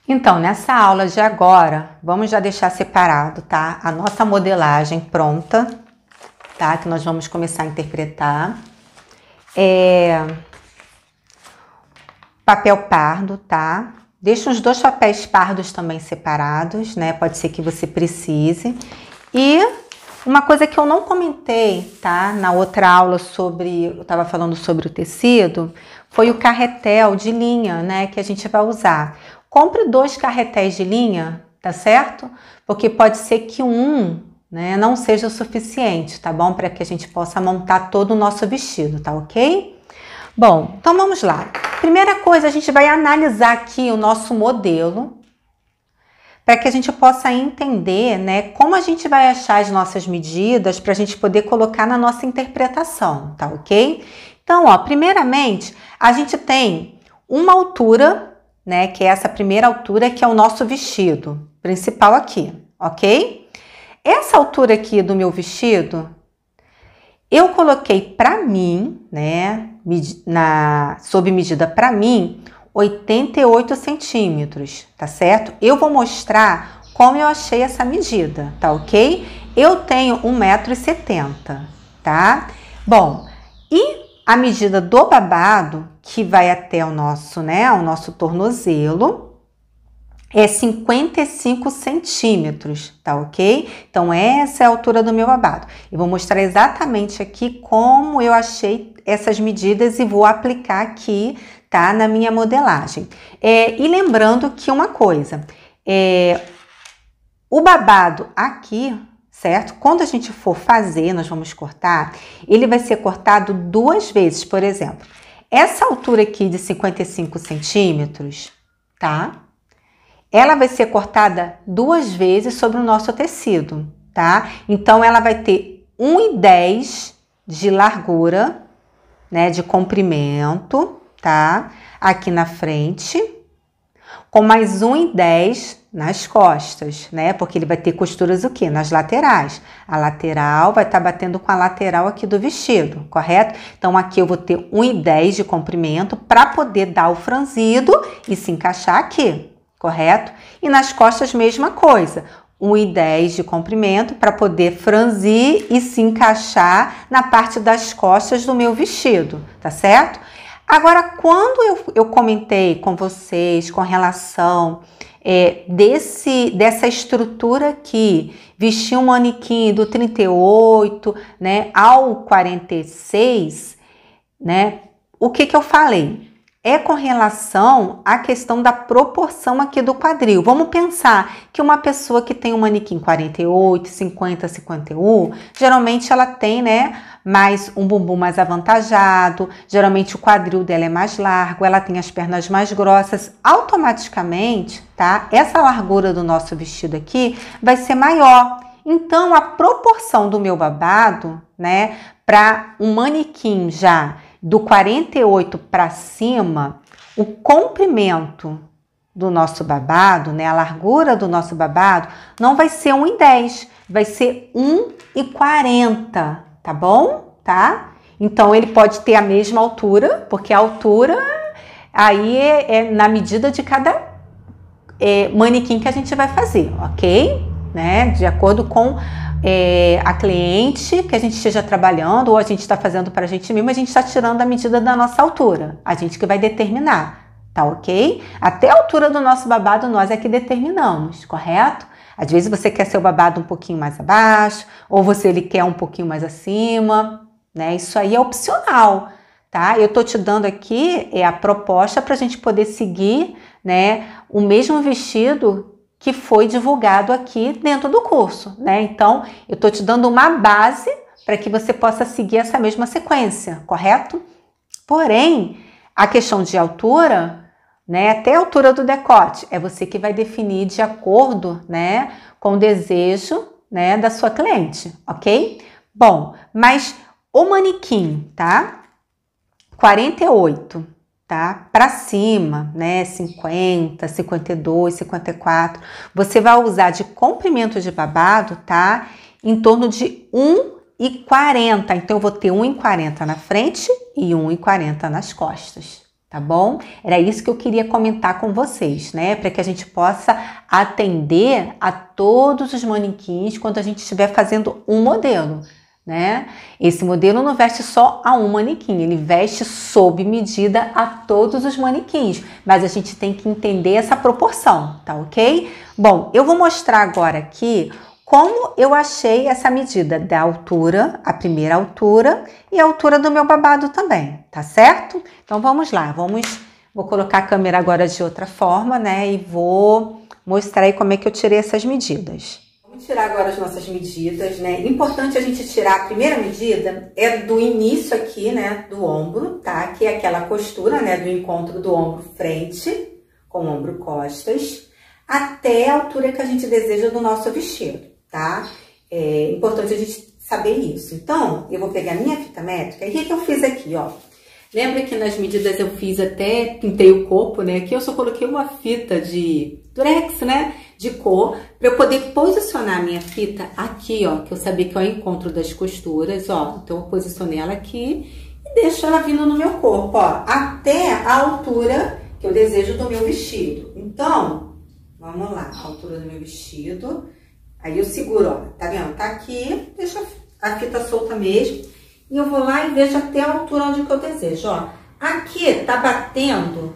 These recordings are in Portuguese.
Então, nessa aula de agora, vamos já deixar separado, tá? A nossa modelagem pronta, tá? Que nós vamos começar a interpretar. Papel pardo, tá? Deixa os dois papéis pardos também separados, né? Pode ser que você precise. E uma coisa que eu não comentei, tá? Na outra aula eu tava falando sobre o tecido, foi o carretel de linha, né? Que a gente vai usar. Compre 2 carretéis de linha, tá certo? Porque pode ser que né, não seja o suficiente, tá bom? Para que a gente possa montar todo o nosso vestido, tá ok? Bom, então vamos lá. Primeira coisa, a gente vai analisar aqui o nosso modelo para que a gente possa entender, né, como a gente vai achar as nossas medidas para a gente poder colocar na nossa interpretação, tá ok? Então, ó, primeiramente, a gente tem uma altura, né, que é essa primeira altura, que é o nosso vestido principal aqui, ok? Essa altura aqui do meu vestido, eu coloquei para mim, né, sob medida para mim, 88 centímetros, tá certo? Eu vou mostrar como eu achei essa medida, tá ok? Eu tenho 1,70 m, tá? Bom, e a medida do babado, que vai até o nosso, né, o nosso tornozelo, é 55 centímetros, tá ok? Então, essa é a altura do meu babado. Eu vou mostrar exatamente aqui como eu achei essas medidas e vou aplicar aqui, tá? Na minha modelagem. E lembrando que uma coisa, o babado aqui, certo? Quando a gente for fazer, nós vamos cortar, ele vai ser cortado 2 vezes, por exemplo. Essa altura aqui de 55 centímetros, tá? Ela vai ser cortada 2 vezes sobre o nosso tecido, tá? Então, ela vai ter 1,10 de largura, né? De comprimento, tá? Aqui na frente, com mais 1,10 nas costas, né? Porque ele vai ter costuras o quê? Nas laterais. A lateral vai estar batendo com a lateral aqui do vestido, correto? Então, aqui eu vou ter 1,10 de comprimento para poder dar o franzido e se encaixar aqui. Correto? E nas costas, mesma coisa. 1,10 de comprimento para poder franzir e se encaixar na parte das costas do meu vestido, tá certo? Agora, quando eu comentei com vocês com relação dessa estrutura aqui, vestir um manequim do 38, né, ao 46, né, o que eu falei? É com relação à questão da proporção aqui do quadril. Vamos pensar que uma pessoa que tem um manequim 48, 50, 51, geralmente ela tem, né, mais um bumbum mais avantajado, geralmente o quadril dela é mais largo, ela tem as pernas mais grossas, automaticamente, tá? Essa largura do nosso vestido aqui vai ser maior. Então, a proporção do meu babado, né, para um manequim já do 48 para cima, o comprimento do nosso babado, né, a largura do nosso babado, não vai ser 1,10, vai ser 1,40, tá bom? Tá? Então, ele pode ter a mesma altura, porque a altura aí é na medida de cada manequim que a gente vai fazer, ok? Né? De acordo com a cliente que a gente esteja trabalhando, ou a gente está fazendo para a gente mesmo, a gente está tirando a medida da nossa altura. A gente que vai determinar, tá ok? Até a altura do nosso babado nós é que determinamos, correto? Às vezes você quer seu babado um pouquinho mais abaixo, ou ele quer um pouquinho mais acima, né? Isso aí é opcional, tá? Eu tô te dando aqui a proposta para a gente poder seguir, né, o mesmo vestido que foi divulgado aqui dentro do curso, né? Então, eu tô te dando uma base para que você possa seguir essa mesma sequência, correto? Porém, a questão de altura, né, até a altura do decote, é você que vai definir de acordo, né, com o desejo, né, da sua cliente, ok? Bom, mas o manequim, tá? 48, tá? Para cima, né? 50, 52, 54. Você vai usar de comprimento de babado, tá? Em torno de 1,40. Então, eu vou ter 1,40 na frente e 1,40 nas costas, tá bom? Era isso que eu queria comentar com vocês, né? Para que a gente possa atender a todos os manequins quando a gente estiver fazendo um modelo, né? Esse modelo não veste só a um manequim, ele veste sob medida a todos os manequins, mas a gente tem que entender essa proporção, tá ok? Bom, eu vou mostrar agora aqui como eu achei essa medida da altura, a primeira altura e a altura do meu babado também, tá certo? Então vamos lá, vou colocar a câmera agora de outra forma, né? E vou mostrar aí como é que eu tirei essas medidas. Vamos tirar agora as nossas medidas, né? Importante a gente tirar a primeira medida é do início aqui, né? Do ombro, tá? Que é aquela costura, né? Do encontro do ombro frente com o ombro costas, até a altura que a gente deseja do nosso vestido. Tá? É importante a gente saber isso. Então, eu vou pegar minha fita métrica. E o que eu fiz aqui, ó? Lembra que nas medidas eu fiz até, pintei o corpo, né? Aqui eu só coloquei uma fita de durex, né? De cor, para eu poder posicionar a minha fita aqui, ó. Que eu sabia que é o encontro das costuras, ó. Então, eu posicionei ela aqui e deixo ela vindo no meu corpo, ó. Até a altura que eu desejo do meu vestido. Então, vamos lá. A altura do meu vestido. Aí eu seguro, ó, tá vendo? Tá aqui, deixa a fita solta mesmo. E eu vou lá e vejo até a altura onde que eu desejo, ó. Aqui tá batendo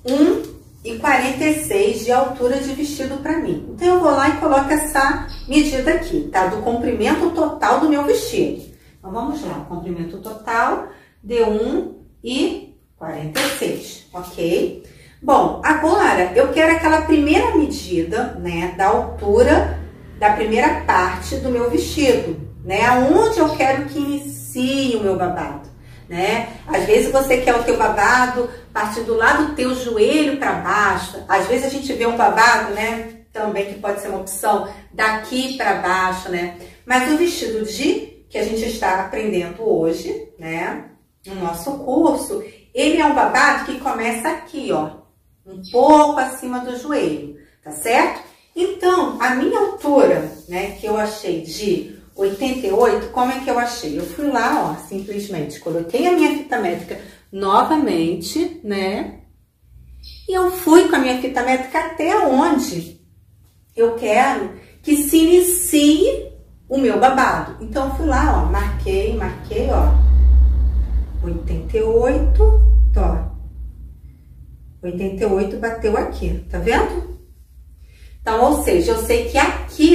1,46 de altura de vestido pra mim. Então eu vou lá e coloco essa medida aqui, tá? Do comprimento total do meu vestido. Então vamos lá, o comprimento total deu 1,46, ok? Bom, agora eu quero aquela primeira medida, né, da altura da primeira parte do meu vestido, né, aonde eu quero que inicie o meu babado, né? Às vezes você quer o teu babado partindo lá do teu joelho para baixo, às vezes a gente vê um babado, né, também que pode ser uma opção daqui para baixo, né? Mas o vestido que a gente está aprendendo hoje, né, no nosso curso, ele é um babado que começa aqui, ó. Um pouco acima do joelho, tá certo? Então, a minha altura, né, que eu achei de 88, como é que eu achei? Eu fui lá, ó, simplesmente coloquei a minha fita métrica novamente, né? E eu fui com a minha fita métrica até onde eu quero que se inicie o meu babado. Então, eu fui lá, ó, marquei, ó, 88, ó. 88 bateu aqui, tá vendo? Então, ou seja, eu sei que aqui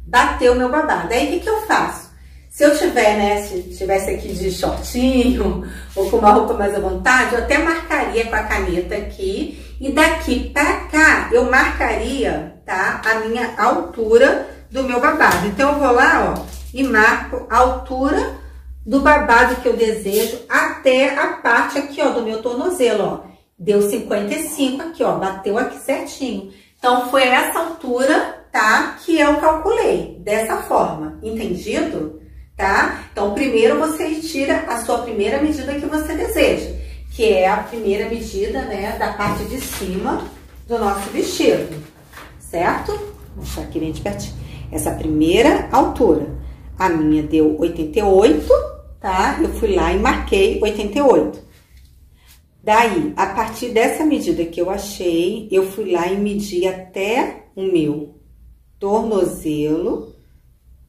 bateu o meu babado. Aí, o que eu faço? Se eu tiver, né, se tivesse aqui de shortinho ou com uma roupa mais à vontade, eu até marcaria com a caneta aqui. E daqui pra cá, eu marcaria, tá, a minha altura do meu babado. Então, eu vou lá, ó, e marco a altura do babado que eu desejo até a parte aqui, ó, do meu tornozelo, ó. Deu 55 aqui, ó, bateu aqui certinho. Então, foi essa altura, tá, que eu calculei, dessa forma, entendido? Tá? Então, primeiro você tira a sua primeira medida que você deseja, que é a primeira medida, né, da parte de cima do nosso vestido, certo? Vou mostrar aqui bem de pertinho. Essa primeira altura, a minha deu 88, tá? Eu fui lá e marquei 88. Daí, a partir dessa medida que eu achei, eu fui lá e medi até o meu tornozelo,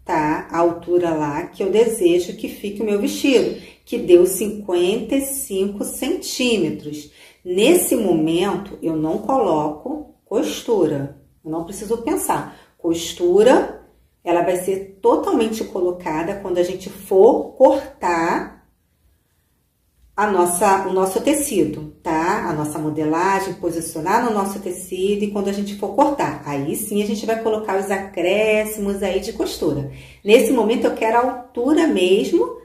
tá? A altura lá que eu desejo que fique o meu vestido, que deu 55 centímetros. Nesse momento, eu não coloco costura, eu não preciso pensar. Costura, ela vai ser totalmente colocada quando a gente for cortar o nosso tecido, tá? A nossa modelagem, posicionar no nosso tecido e quando a gente for cortar. Aí sim a gente vai colocar os acréscimos aí de costura. Nesse momento eu quero a altura mesmo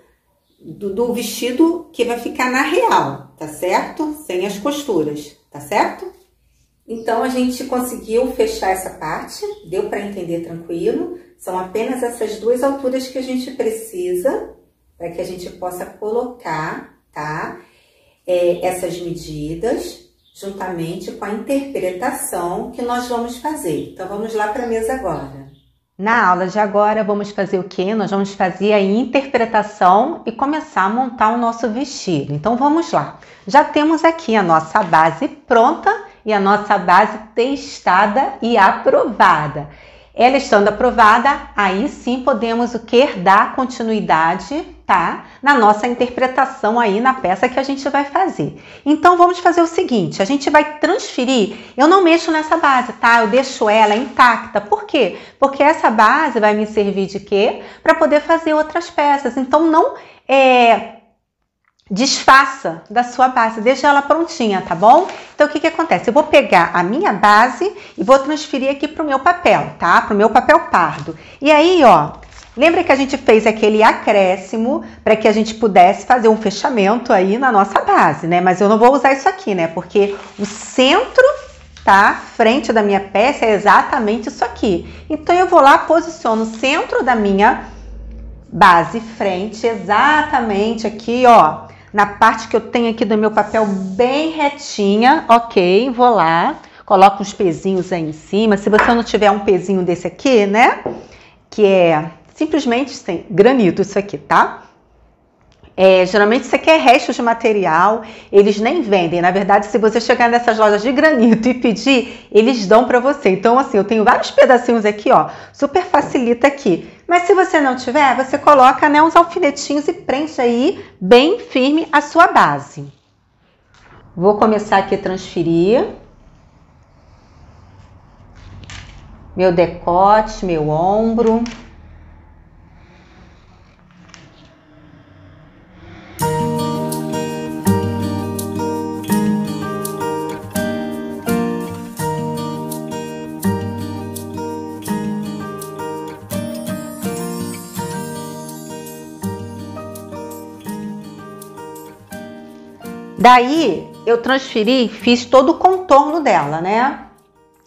do vestido que vai ficar na real, tá certo? Sem as costuras, tá certo? Então a gente conseguiu fechar essa parte, deu para entender tranquilo. São apenas essas duas alturas que a gente precisa para que a gente possa colocar, tá? Essas medidas, juntamente com a interpretação que nós vamos fazer. Então, vamos lá para a mesa agora. Na aula de agora, vamos fazer o quê? Nós vamos fazer a interpretação e começar a montar o nosso vestido. Então, vamos lá. Já temos aqui a nossa base pronta e a nossa base testada e aprovada. Ela estando aprovada, aí sim podemos o quê? Dar continuidade, tá? Na nossa interpretação aí na peça que a gente vai fazer. Então, vamos fazer o seguinte, a gente vai transferir, eu não mexo nessa base, tá? Eu deixo ela intacta. Por quê? Porque essa base vai me servir de quê? Para poder fazer outras peças. Então, não desfaça da sua base, deixa ela prontinha, tá bom? Então, o que acontece? Eu vou pegar a minha base e vou transferir aqui pro meu papel, tá? Pro meu papel pardo. E aí, ó, lembra que a gente fez aquele acréscimo para que a gente pudesse fazer um fechamento aí na nossa base, né? Mas eu não vou usar isso aqui, né? Porque o centro, tá? Frente da minha peça é exatamente isso aqui. Então, eu vou lá, posiciono o centro da minha base frente, exatamente aqui, ó. Na parte que eu tenho aqui do meu papel bem retinha, ok, vou lá, coloco uns pezinhos aí em cima. Se você não tiver um pezinho desse aqui, né, que é simplesmente sem granito isso aqui, tá? Geralmente isso aqui é resto de material, eles nem vendem. Na verdade, se você chegar nessas lojas de granito e pedir, eles dão pra você. Então, assim, eu tenho vários pedacinhos aqui, ó, super facilita aqui. Mas se você não tiver, você coloca, né, uns alfinetinhos e prende aí bem firme a sua base. Vou começar aqui a transferir meu decote, meu ombro. Daí, eu transferi, fiz todo o contorno dela, né?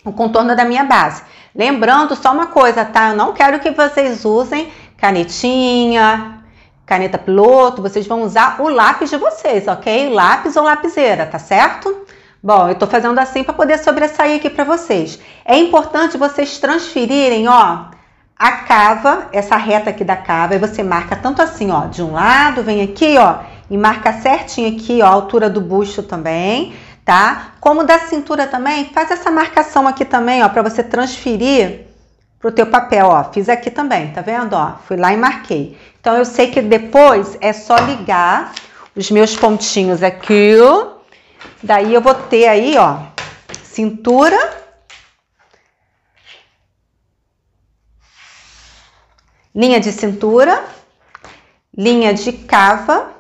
O contorno da minha base. Lembrando só uma coisa, tá? Eu não quero que vocês usem canetinha, caneta piloto. Vocês vão usar o lápis de vocês, ok? Lápis ou lapiseira, tá certo? Bom, eu tô fazendo assim para poder sobressair aqui para vocês. É importante vocês transferirem, ó, a cava, essa reta aqui da cava. E você marca tanto assim, ó, de um lado, vem aqui, ó, e marca certinho aqui, ó, a altura do busto também, tá? Como da cintura também, faz essa marcação aqui também, ó, para você transferir pro teu papel, ó. Fiz aqui também, tá vendo, ó? Fui lá e marquei. Então, eu sei que depois é só ligar os meus pontinhos aqui, ó. Daí, eu vou ter aí, ó, cintura, linha de cintura, linha de cava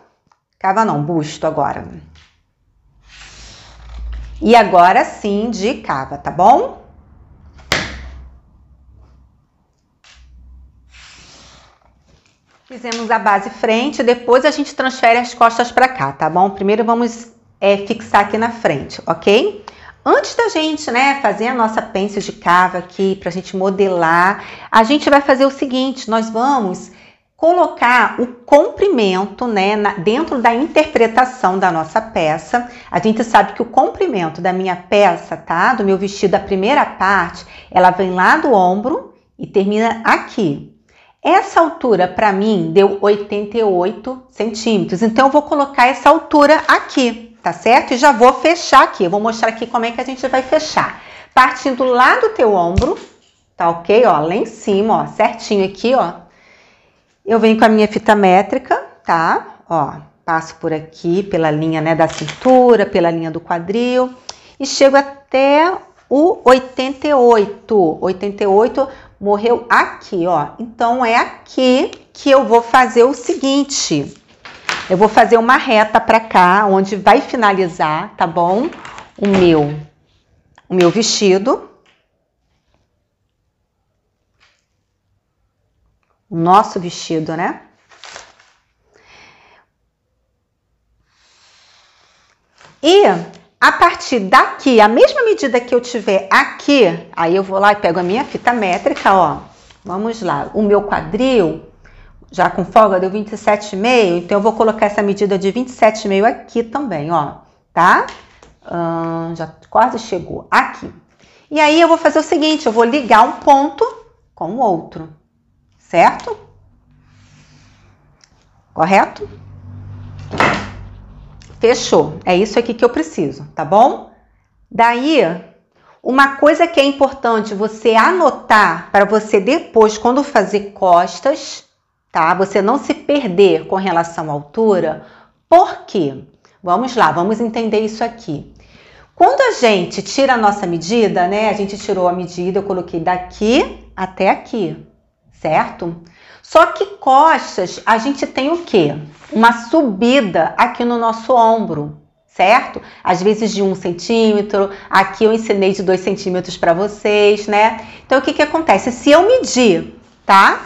não, busto agora. E agora sim de cava, tá bom? Fizemos a base frente, depois a gente transfere as costas para cá, tá bom? Primeiro vamos fixar aqui na frente, ok? Antes da gente, né, fazer a nossa pence de cava aqui, pra gente modelar, a gente vai fazer o seguinte, nós vamos colocar o comprimento, né, dentro da interpretação da nossa peça. A gente sabe que o comprimento da minha peça, tá, do meu vestido, a primeira parte, ela vem lá do ombro e termina aqui. Essa altura, para mim, deu 88 centímetros. Então, eu vou colocar essa altura aqui, tá certo? E já vou fechar aqui. Eu vou mostrar aqui como é que a gente vai fechar. Partindo lá do teu ombro, tá ok? Ó, lá em cima, ó, certinho aqui, ó. Eu venho com a minha fita métrica, tá? Ó, passo por aqui, pela linha, né, da cintura, pela linha do quadril e chego até o 88. 88 morreu aqui, ó. Então, é aqui que eu vou fazer o seguinte. Eu vou fazer uma reta pra cá, onde vai finalizar, tá bom? O meu vestido. O nosso vestido, né? E a partir daqui, a mesma medida que eu tiver aqui, aí eu vou lá e pego a minha fita métrica, ó. Vamos lá, o meu quadril, já com folga, deu 27,5, então eu vou colocar essa medida de 27,5 aqui também, ó, tá? Já quase chegou aqui. E aí eu vou fazer o seguinte, eu vou ligar um ponto, com o outro, certo? Correto? Fechou. É isso aqui que eu preciso, tá bom? Daí, uma coisa que é importante você anotar para você depois, quando fazer costas, tá? Você não se perder com relação à altura. Por quê? Vamos lá, vamos entender isso aqui. Quando a gente tira a nossa medida, né? A gente tirou a medida, eu coloquei daqui até aqui, certo? Só que costas, a gente tem o quê? Uma subida aqui no nosso ombro, certo? Às vezes de 1 centímetro, aqui eu ensinei de 2 centímetros para vocês, né? Então, o que acontece? Se eu medir, tá?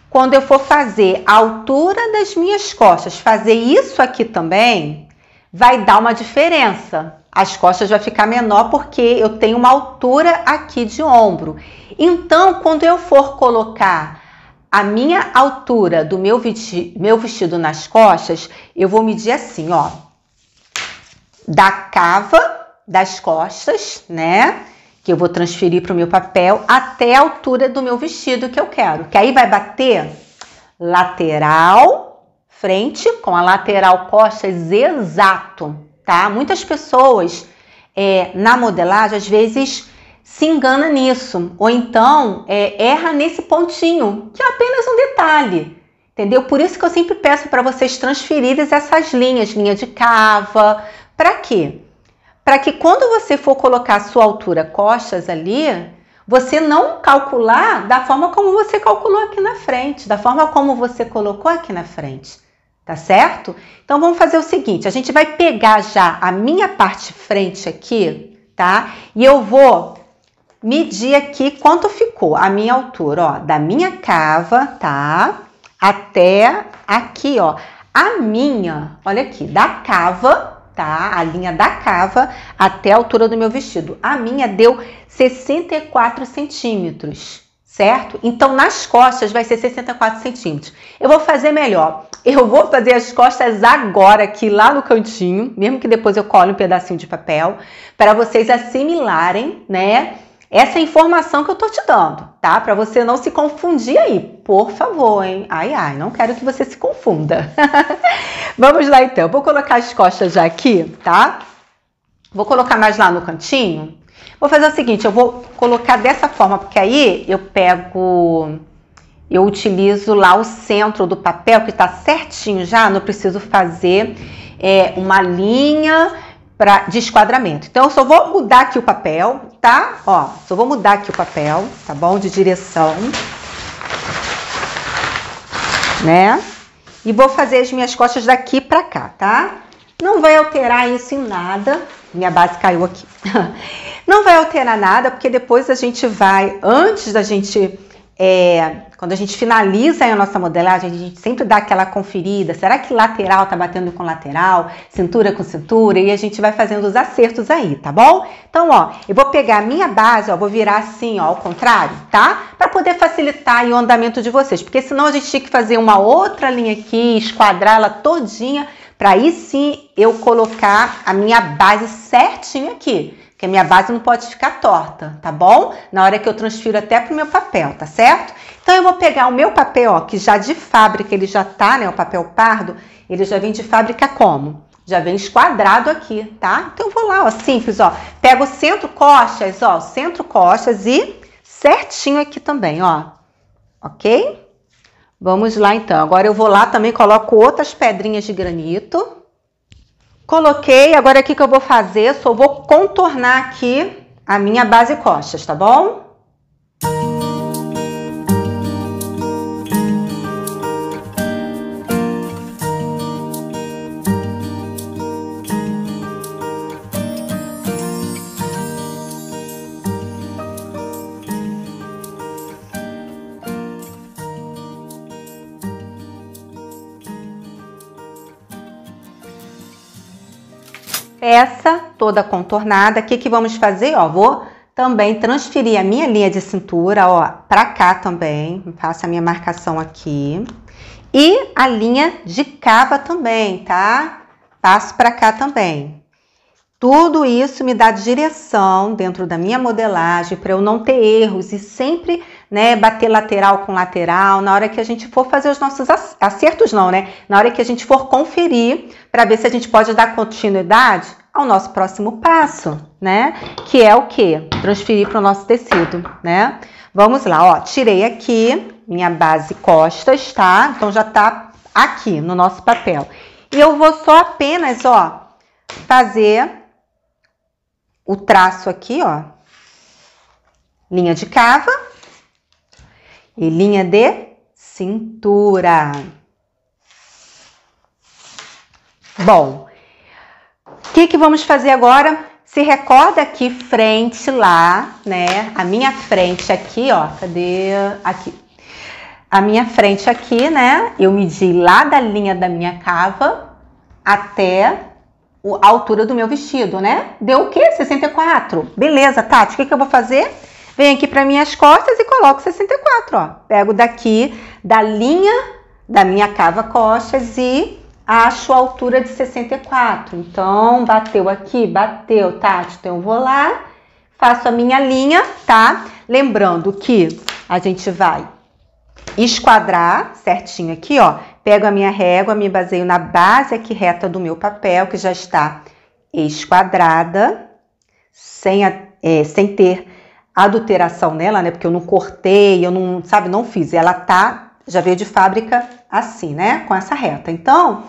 Quando eu for fazer a altura das minhas costas, fazer isso aqui também, vai dar uma diferença. As costas vai ficar menor porque eu tenho uma altura aqui de ombro. Então, quando eu for colocar a minha altura do meu vestido nas costas, eu vou medir assim, ó. Da cava das costas, né? Que eu vou transferir para o meu papel até a altura do meu vestido que eu quero. Que aí vai bater lateral, frente com a lateral costas exato, tá? Muitas pessoas na modelagem, às vezes, se engana nisso. Ou então, erra nesse pontinho, que é apenas um detalhe. Entendeu? Por isso que eu sempre peço para vocês transferirem essas linhas, linha de cava. Para quê? Para que quando você for colocar a sua altura costas ali, você não calcular da forma como você calculou aqui na frente, da forma como você colocou aqui na frente, tá certo? Então, vamos fazer o seguinte, a gente vai pegar já a minha parte frente aqui, tá? E eu vou medir aqui quanto ficou a minha altura, ó, da minha cava, tá? Até aqui, ó, a minha, olha aqui, da cava, tá? A linha da cava até a altura do meu vestido. A minha deu 64 centímetros, certo? Então, nas costas vai ser 64 centímetros. Eu vou fazer melhor. Eu vou fazer as costas agora aqui, lá no cantinho, mesmo que depois eu cole um pedacinho de papel, para vocês assimilarem, né? Essa informação que eu tô te dando, tá? Para você não se confundir aí, por favor, hein? Ai, ai, não quero que você se confunda. Vamos lá, então. Vou colocar as costas já aqui, tá? Vou colocar mais lá no cantinho. Vou fazer o seguinte, eu vou colocar dessa forma, porque aí eu utilizo lá o centro do papel, que tá certinho já, não preciso fazer uma linha de esquadramento. Então, eu só vou mudar aqui o papel, tá? Ó, só vou mudar aqui o papel, tá bom? De direção, né? E vou fazer as minhas costas daqui pra cá, tá? Não vai alterar isso em nada. Minha base caiu aqui. Não vai alterar nada, porque depois a gente vai, antes da gente... quando a gente finaliza a nossa modelagem, a gente sempre dá aquela conferida. Será que lateral tá batendo com lateral? Cintura com cintura? E a gente vai fazendo os acertos aí, tá bom? Então, ó, eu vou pegar a minha base, ó, vou virar assim, ó, ao contrário, tá? Para poder facilitar aí o andamento de vocês. Porque senão a gente tinha que fazer uma outra linha aqui, esquadrar ela todinha, para aí sim eu colocar a minha base certinho aqui. Porque a minha base não pode ficar torta, tá bom? Na hora que eu transfiro até pro meu papel, tá certo? Então, eu vou pegar o meu papel, ó, que já de fábrica ele já tá, né? O papel pardo, ele já vem de fábrica como? Já vem esquadrado aqui, tá? Então, eu vou lá, ó, simples, ó. Pego o centro-costas, ó, centro-costas e certinho aqui também, ó. Ok? Vamos lá, então. Agora, eu vou lá também, coloco outras pedrinhas de granito. Coloquei, agora o que eu vou fazer? Só vou contornar aqui a minha base costas, tá bom? Peça toda contornada. O que vamos fazer? Ó, vou também transferir a minha linha de cintura, ó, pra cá também. Faço a minha marcação aqui. E a linha de cava também, tá? Passo pra cá também. Tudo isso me dá direção dentro da minha modelagem para eu não ter erros e sempre né, bater lateral com lateral, na hora que a gente for fazer os nossos acertos não, né? Na hora que a gente for conferir para ver se a gente pode dar continuidade ao nosso próximo passo, né? Que é o quê? Transferir para o nosso tecido, né? Vamos lá, ó, tirei aqui minha base costas, tá? Então já tá aqui no nosso papel. E eu vou só apenas, ó, fazer o traço aqui, ó. Linha de cava e linha de cintura. Bom, o que vamos fazer agora? Se recorda aqui, frente lá, né? A minha frente aqui, ó, cadê? Aqui. A minha frente aqui, né? Eu medi lá da linha da minha cava até a altura do meu vestido, né? Deu o quê? 64. Beleza, Tati, o que eu vou fazer? Venho aqui para minhas costas e coloco 64, ó. Pego daqui da linha da minha cava costas e acho a altura de 64. Então, bateu aqui, bateu, Tati. Então, eu vou lá, faço a minha linha, tá? Lembrando que a gente vai esquadrar certinho aqui, ó. Pego a minha régua, me baseio na base aqui reta do meu papel, que já está esquadrada, sem ter adulteração nela, né? Porque eu não cortei, eu não, sabe, não fiz. Ela tá, já veio de fábrica assim, né? Com essa reta. Então,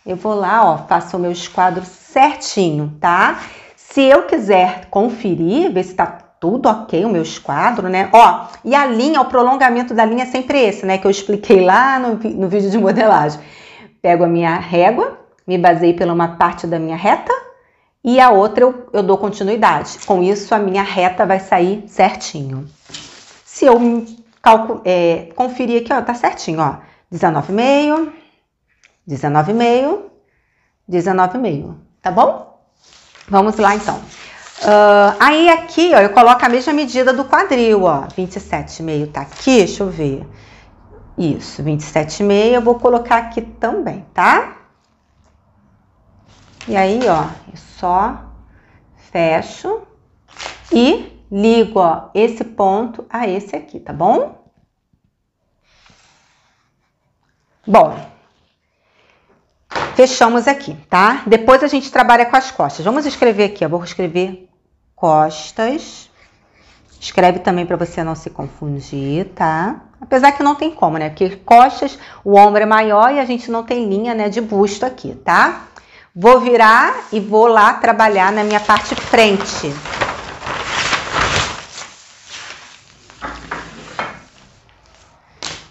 eu vou lá, ó, faço o meu esquadro certinho, tá? Se eu quiser conferir, ver se tá tudo ok o meu esquadro, né? Ó, e a linha, o prolongamento da linha é sempre esse, né? Que eu expliquei lá no vídeo de modelagem. Pego a minha régua, me baseio pela uma parte da minha reta e a outra eu dou continuidade. Com isso, a minha reta vai sair certinho. Se eu conferir aqui, ó, tá certinho, ó. 19,5, 19,5, 19,5, tá bom? Vamos lá, então. Aí aqui, ó, eu coloco a mesma medida do quadril, ó. 27,5 tá aqui, deixa eu ver. Isso, 27,5 eu vou colocar aqui também, tá? E aí, ó, eu só fecho e ligo, ó, esse ponto a esse aqui, tá bom? Bom, fechamos aqui, tá? Depois a gente trabalha com as costas. Vamos escrever aqui, ó, vou escrever costas. Escreve também para você não se confundir, tá? Apesar que não tem como, né? Porque costas, o ombro é maior e a gente não tem linha, né, de busto aqui, tá? Vou virar e vou lá trabalhar na minha parte frente.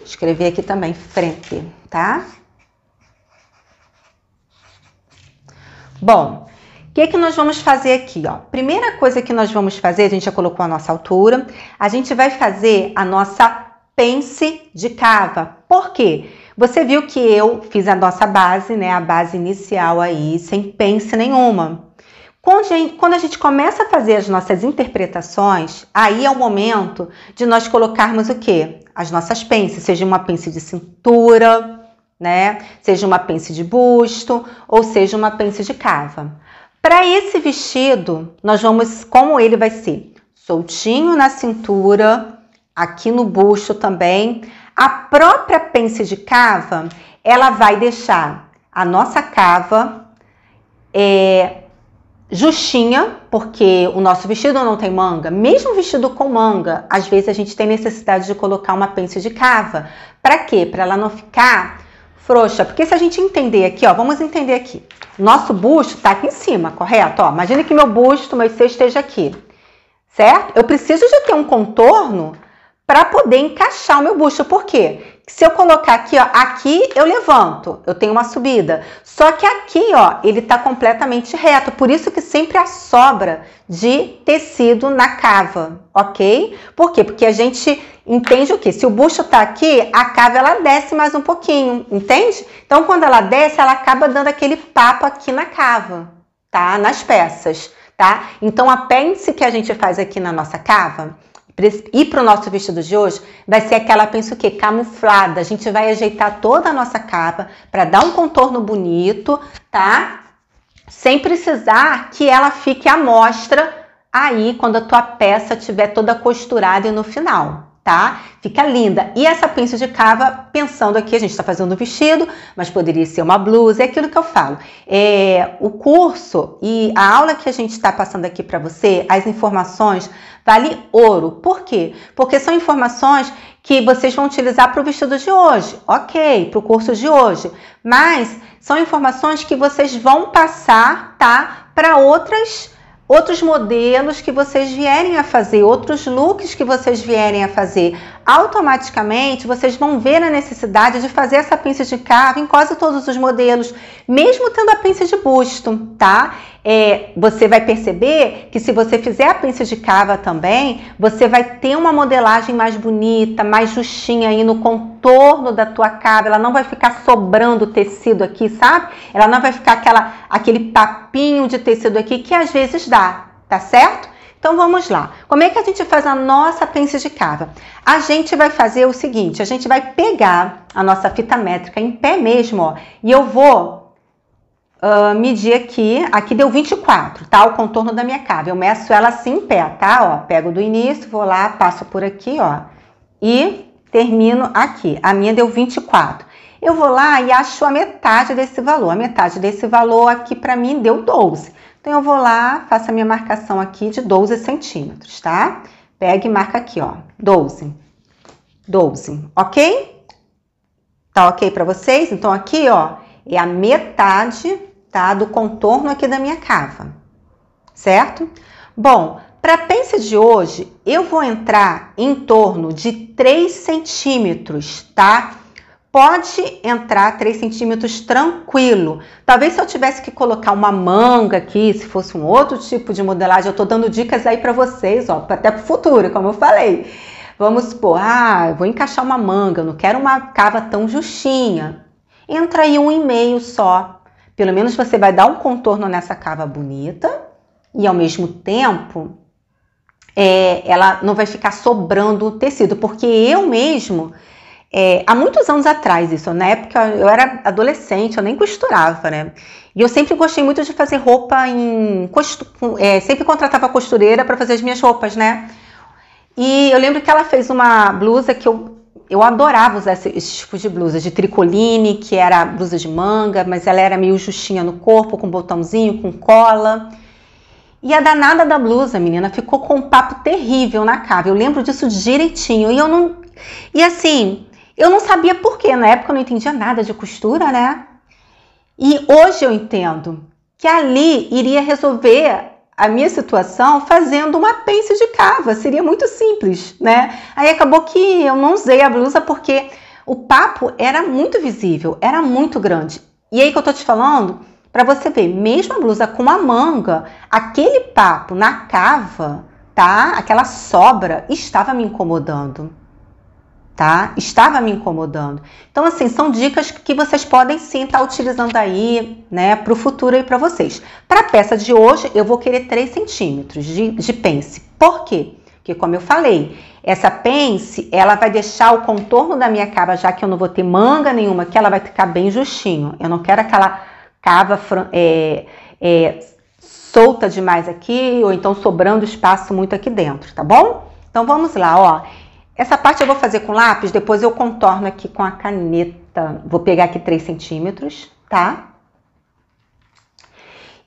Escrever aqui também frente, tá? Bom, o que nós vamos fazer aqui, ó? Primeira coisa que nós vamos fazer, a gente já colocou a nossa altura, a gente vai fazer a nossa pence de cava. Por quê? Você viu que eu fiz a nossa base, né? A base inicial aí, sem pence nenhuma. Quando a gente começa a fazer as nossas interpretações, aí é o momento de nós colocarmos o quê? As nossas pences, seja uma pence de cintura, né? Seja uma pence de busto, ou seja uma pence de cava. Para esse vestido, nós vamos, como ele vai ser soltinho na cintura, aqui no busto também, a própria pence de cava, ela vai deixar a nossa cava justinha, porque o nosso vestido não tem manga. Mesmo vestido com manga, às vezes a gente tem necessidade de colocar uma pence de cava. Para quê? Para ela não ficar frouxa. Porque se a gente entender aqui, ó, vamos entender aqui. Nosso busto tá aqui em cima, correto? Ó, imagine que meu busto, meu seio esteja aqui, certo? Eu preciso de ter um contorno para poder encaixar o meu busto. Por quê? Se eu colocar aqui, ó, aqui eu levanto, eu tenho uma subida. Só que aqui, ó, ele tá completamente reto. Por isso que sempre há sobra de tecido na cava, ok? Por quê? Porque a gente entende o quê? Se o busto tá aqui, a cava ela desce mais um pouquinho, entende? Então, quando ela desce, ela acaba dando aquele papo aqui na cava, tá? Nas peças, tá? Então, a pence que a gente faz aqui na nossa cava, e para o nosso vestido de hoje, vai ser aquela pence o quê? Camuflada. A gente vai ajeitar toda a nossa capa para dar um contorno bonito, tá? Sem precisar que ela fique à mostra aí quando a tua peça estiver toda costurada e no final, tá? Fica linda. E essa pence de cava, pensando aqui, a gente está fazendo um vestido, mas poderia ser uma blusa, é aquilo que eu falo. O curso e a aula que a gente está passando aqui para você, as informações, vale ouro. Por quê? Porque são informações que vocês vão utilizar para o vestido de hoje, ok, para o curso de hoje, mas são informações que vocês vão passar, tá, para outros modelos que vocês vierem a fazer, outros looks que vocês vierem a fazer. Automaticamente, vocês vão ver a necessidade de fazer essa pence de cava em quase todos os modelos, mesmo tendo a pence de busto, tá? Você vai perceber que se você fizer a pence de cava também, você vai ter uma modelagem mais bonita, mais justinha aí no contorno da tua cava. Ela não vai ficar sobrando tecido aqui, sabe? Ela não vai ficar aquele papinho de tecido aqui que às vezes dá, tá certo? Então vamos lá. Como é que a gente faz a nossa pence de cava? A gente vai fazer o seguinte, a gente vai pegar a nossa fita métrica em pé mesmo, ó, e eu vou medir aqui deu 24, tá? O contorno da minha cava. Eu meço ela assim em pé, tá? Ó, pego do início, vou lá, passo por aqui, ó, e termino aqui. A minha deu 24. Eu vou lá e acho a metade desse valor. A metade desse valor aqui para mim deu 12. Então, eu vou lá, faço a minha marcação aqui de 12 centímetros, tá? Pega e marca aqui, ó, 12. 12, ok? Tá ok para vocês? Então, aqui, ó, é a metade, tá, do contorno aqui da minha cava, certo? Bom, para a pence de hoje, eu vou entrar em torno de 3 centímetros, tá? Pode entrar 3 centímetros tranquilo. Talvez se eu tivesse que colocar uma manga aqui, se fosse um outro tipo de modelagem, eu tô dando dicas aí para vocês, ó, até pro futuro, como eu falei. Vamos supor, eu vou encaixar uma manga, eu não quero uma cava tão justinha. Entra aí 1,5 só. Pelo menos você vai dar um contorno nessa cava bonita e ao mesmo tempo ela não vai ficar sobrando o tecido, porque eu mesmo... há muitos anos atrás isso, na época eu era adolescente, eu nem costurava, né? E eu sempre gostei muito de fazer roupa sempre contratava costureira para fazer as minhas roupas, né? E eu lembro que ela fez uma blusa que eu adorava usar esse tipo de blusa, de tricoline, que era blusa de manga, mas ela era meio justinha no corpo, com botãozinho, com cola. E a danada da blusa, menina, ficou com um papo terrível na cava. Eu lembro disso direitinho. E assim... eu não sabia por quê, na época eu não entendia nada de costura, né? E hoje eu entendo que ali iria resolver a minha situação fazendo uma pence de cava, seria muito simples, né? Aí acabou que eu não usei a blusa porque o papo era muito visível, era muito grande. E aí que eu tô te falando, para você ver, mesmo a blusa com a manga, aquele papo na cava, tá? Aquela sobra estava me incomodando. Tá? Estava me incomodando. Então, assim, são dicas que vocês podem sim estar utilizando aí, né, para o futuro aí para vocês. Para a peça de hoje, eu vou querer 3 centímetros de pence. Por quê? Porque, como eu falei, essa pence, ela vai deixar o contorno da minha cava, já que eu não vou ter manga nenhuma, que ela vai ficar bem justinho. Eu não quero aquela cava solta demais aqui, ou então sobrando espaço muito aqui dentro, tá bom? Então, vamos lá, ó. Essa parte eu vou fazer com lápis, depois eu contorno aqui com a caneta. Vou pegar aqui 3 centímetros, tá?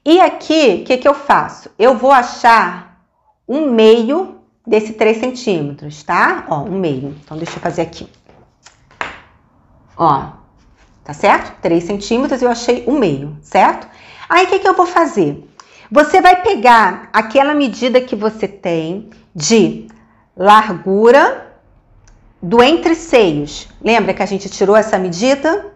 E aqui, o que eu faço? Eu vou achar 1/2 desse 3 centímetros, tá? Ó, 1/2. Então, deixa eu fazer aqui. Ó, tá certo? 3 centímetros eu achei 1/2, certo? Aí, o que eu vou fazer? Você vai pegar aquela medida que você tem de largura do entre-seios. Lembra que a gente tirou essa medida?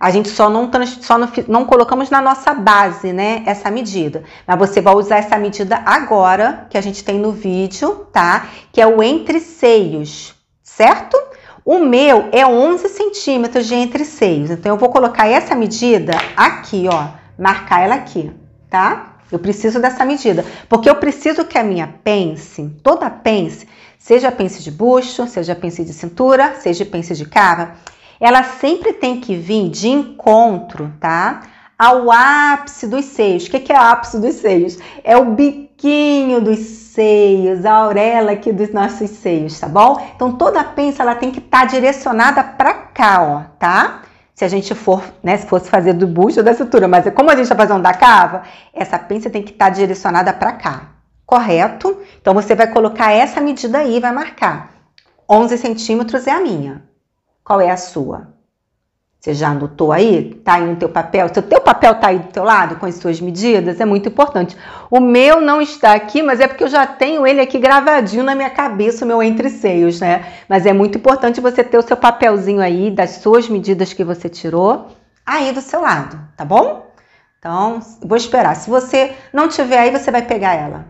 A gente só não colocamos na nossa base, né, essa medida. Mas você vai usar essa medida agora, que a gente tem no vídeo, tá? Que é o entre-seios, certo? O meu é 11 centímetros de entre-seios. Então, eu vou colocar essa medida aqui, ó. Marcar ela aqui, tá? Eu preciso dessa medida. Porque eu preciso que a minha pence, toda a pence, seja pence de busto, seja pence de cintura, seja pence de cava, ela sempre tem que vir de encontro, tá? ao ápice dos seios. O que é o ápice dos seios? É o biquinho dos seios, a auréola aqui dos nossos seios, tá bom? Então, toda a pence, ela tem que estar direcionada pra cá, ó, tá? Se a gente for, né, se fosse fazer do busto ou da cintura, mas como a gente tá fazendo da cava, essa pence tem que estar direcionada pra cá, correto? Então, você vai colocar essa medida aí e vai marcar. 11 centímetros é a minha. Qual é a sua? Você já anotou aí? Tá aí no teu papel? Se o teu papel tá aí do teu lado com as suas medidas, é muito importante. O meu não está aqui, mas é porque eu já tenho ele aqui gravadinho na minha cabeça, o meu entre seios, né? Mas é muito importante você ter o seu papelzinho aí das suas medidas que você tirou aí do seu lado, tá bom? Então, vou esperar. Se você não tiver aí, você vai pegar ela.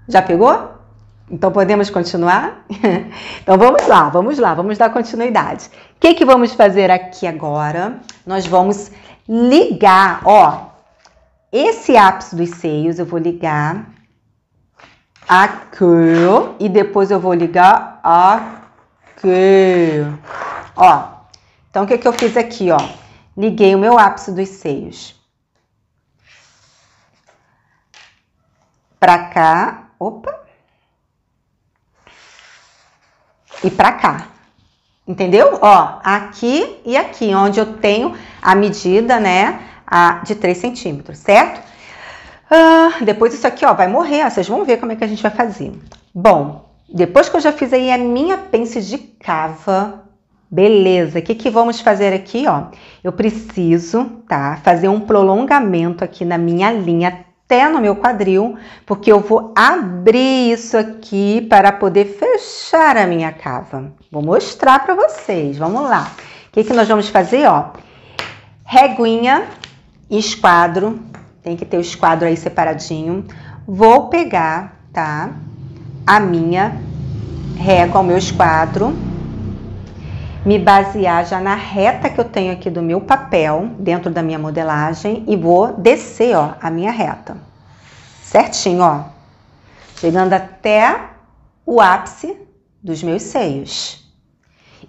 Já pegou? Então, podemos continuar? Então, vamos lá, vamos dar continuidade. O que vamos fazer aqui agora? Nós vamos ligar, ó, esse ápice dos seios, eu vou ligar aqui e depois eu vou ligar aqui, ó. Então, o que eu fiz aqui, ó? Liguei o meu ápice dos seios pra cá, opa, e pra cá, entendeu? Ó, aqui e aqui, onde eu tenho a medida, né, de 3 centímetros, certo? Depois isso aqui, ó, vai morrer, ó, vocês vão ver como é que a gente vai fazer. Bom, depois que eu já fiz aí a minha pence de cava, beleza, o que vamos fazer aqui, ó? Eu preciso, tá, fazer um prolongamento aqui na minha linha até no meu quadril, porque eu vou abrir isso aqui para poder fechar a minha cava. Vou mostrar para vocês, vamos lá. O que nós vamos fazer, ó? Reguinha, esquadro, tem que ter o esquadro aí separadinho. Vou pegar, tá, a minha régua, o meu esquadro, me basear já na reta que eu tenho aqui do meu papel, dentro da minha modelagem, e vou descer, ó, a minha reta. Certinho, ó. Chegando até o ápice dos meus seios.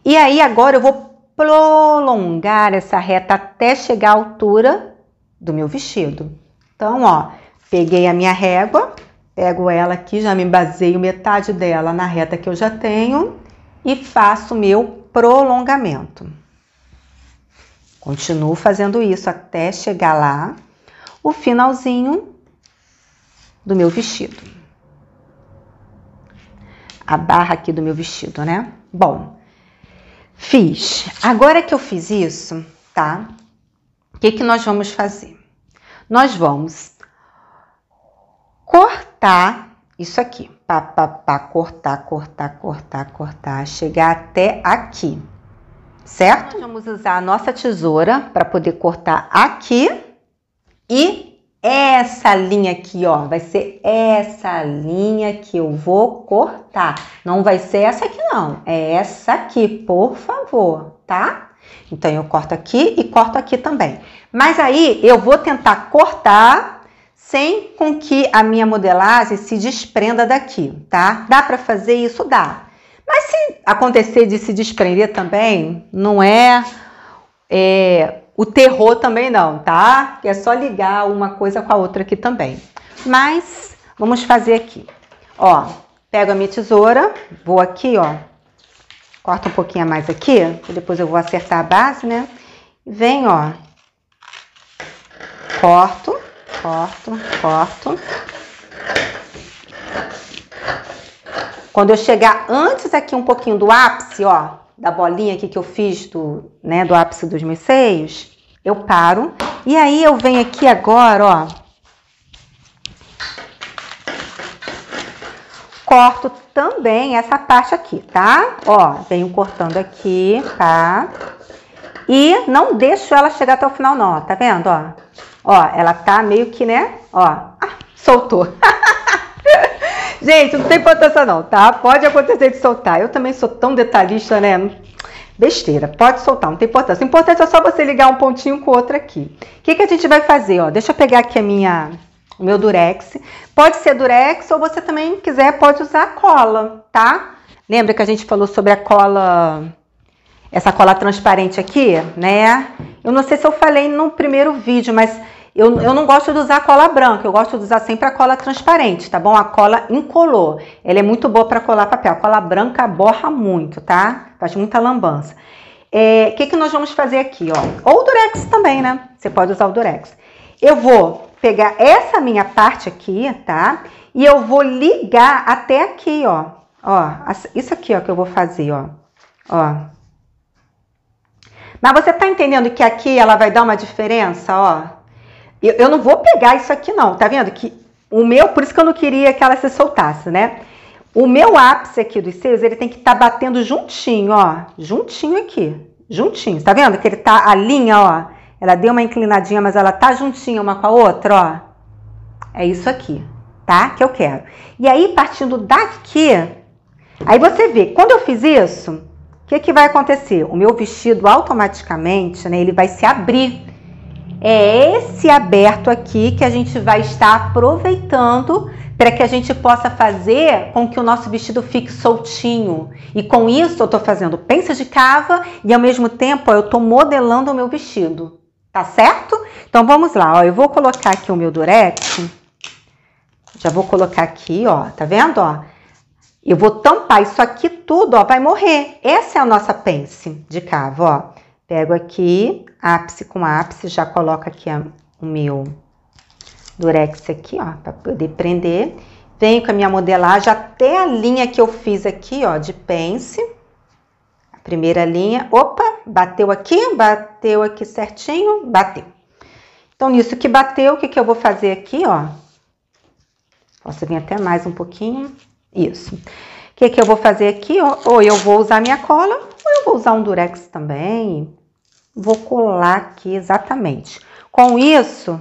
E aí, agora eu vou prolongar essa reta até chegar à altura do meu vestido. Então, ó, peguei a minha régua, pego ela aqui, já me baseio metade dela na reta que eu já tenho e faço o meu prolongamento. Continuo fazendo isso até chegar lá, o finalzinho do meu vestido. A barra aqui do meu vestido, né? Bom, fiz. Agora que eu fiz isso, tá? O que nós vamos fazer? Nós vamos cortar isso aqui. Cortar, chegar até aqui, certo? Nós vamos usar a nossa tesoura para poder cortar aqui e essa linha aqui, ó, vai ser essa linha que eu vou cortar. Não vai ser essa aqui, não. É essa aqui, por favor, tá? Então, eu corto aqui e corto aqui também. Mas aí, eu vou tentar cortar sem com que a minha modelagem se desprenda daqui, tá? Dá pra fazer isso? Dá. Mas se acontecer de se desprender também, não é o terror também não, tá? É só ligar uma coisa com a outra aqui também. Mas, vamos fazer aqui. Ó, pego a minha tesoura, vou aqui, ó, corto um pouquinho a mais aqui, e depois eu vou acertar a base, né? E venho, ó, corto. Quando eu chegar antes aqui um pouquinho do ápice, ó, da bolinha aqui que eu fiz do ápice dos meus seios, eu paro. E aí eu venho aqui agora, ó, corto também essa parte aqui, tá? Ó, venho cortando aqui, tá? E não deixo ela chegar até o final não, ó, tá vendo, ó? Ó, ela tá meio que, né? Ó, soltou. Gente, não tem importância não, tá? Pode acontecer de soltar. Eu também sou tão detalhista, né? Besteira, pode soltar, não tem importância. O importante é só você ligar um pontinho com o outro aqui. O que a gente vai fazer, ó? Deixa eu pegar aqui o meu durex. Pode ser durex ou você também quiser, pode usar cola, tá? Lembra que a gente falou sobre a cola essa cola transparente aqui, né? Eu não sei se eu falei no primeiro vídeo, mas eu não gosto de usar cola branca, eu gosto de usar sempre a cola transparente, tá bom? A cola incolor, ela é muito boa para colar papel. A cola branca borra muito, tá? Faz muita lambança. O que nós vamos fazer aqui, ó? Ou o Durex também, né? Você pode usar o Durex. Eu vou pegar essa minha parte aqui, tá? E eu vou ligar até aqui, ó. Ó, isso aqui, ó, que eu vou fazer, ó. Ó. Mas você tá entendendo que aqui ela vai dar uma diferença, ó? Eu não vou pegar isso aqui, não. Tá vendo? Que o meu, por isso que eu não queria que ela se soltasse, né? O meu ápice aqui dos seios, ele tem que estar batendo juntinho, ó. Juntinho aqui. Juntinho. Tá vendo? Que ele tá, a linha, ó. Ela deu uma inclinadinha, mas ela tá juntinha uma com a outra, ó. É isso aqui, tá? Que eu quero. E aí, partindo daqui, aí você vê, quando eu fiz isso, o que vai acontecer? O meu vestido automaticamente, né, ele vai se abrir. É esse aberto aqui que a gente vai estar aproveitando para que a gente possa fazer com que o nosso vestido fique soltinho. E com isso eu tô fazendo pence de cava e ao mesmo tempo ó, eu tô modelando o meu vestido. Tá certo? Então vamos lá, ó, eu vou colocar aqui o meu Durex. Já vou colocar aqui, ó, tá vendo, ó? Eu vou tampar isso aqui tudo, ó, vai morrer. Essa é a nossa pence de cava, ó. Pego aqui, ápice com ápice, já coloco aqui o meu Durex aqui, ó, para poder prender. Venho com a minha modelagem até a linha que eu fiz aqui, ó, de pence. A primeira linha, opa, bateu aqui certinho, bateu. Então, nisso que bateu, o que eu vou fazer aqui, ó? Posso vir até mais um pouquinho. Isso. O que eu vou fazer aqui? Ou eu vou usar minha cola, ou eu vou usar um Durex também. Vou colar aqui exatamente. Com isso,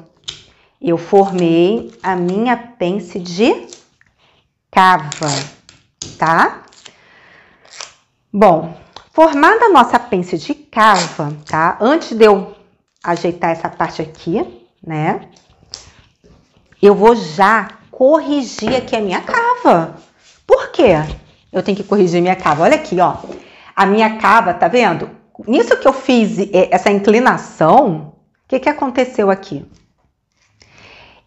eu formei a minha pence de cava, tá? Bom, formada a nossa pence de cava, tá? Antes de eu ajeitar essa parte aqui, né? Eu vou já corrigir aqui a minha cava. Por quê? Eu tenho que corrigir minha cava. Olha aqui, ó. A minha cava, tá vendo? Nisso que eu fiz essa inclinação, o que aconteceu aqui?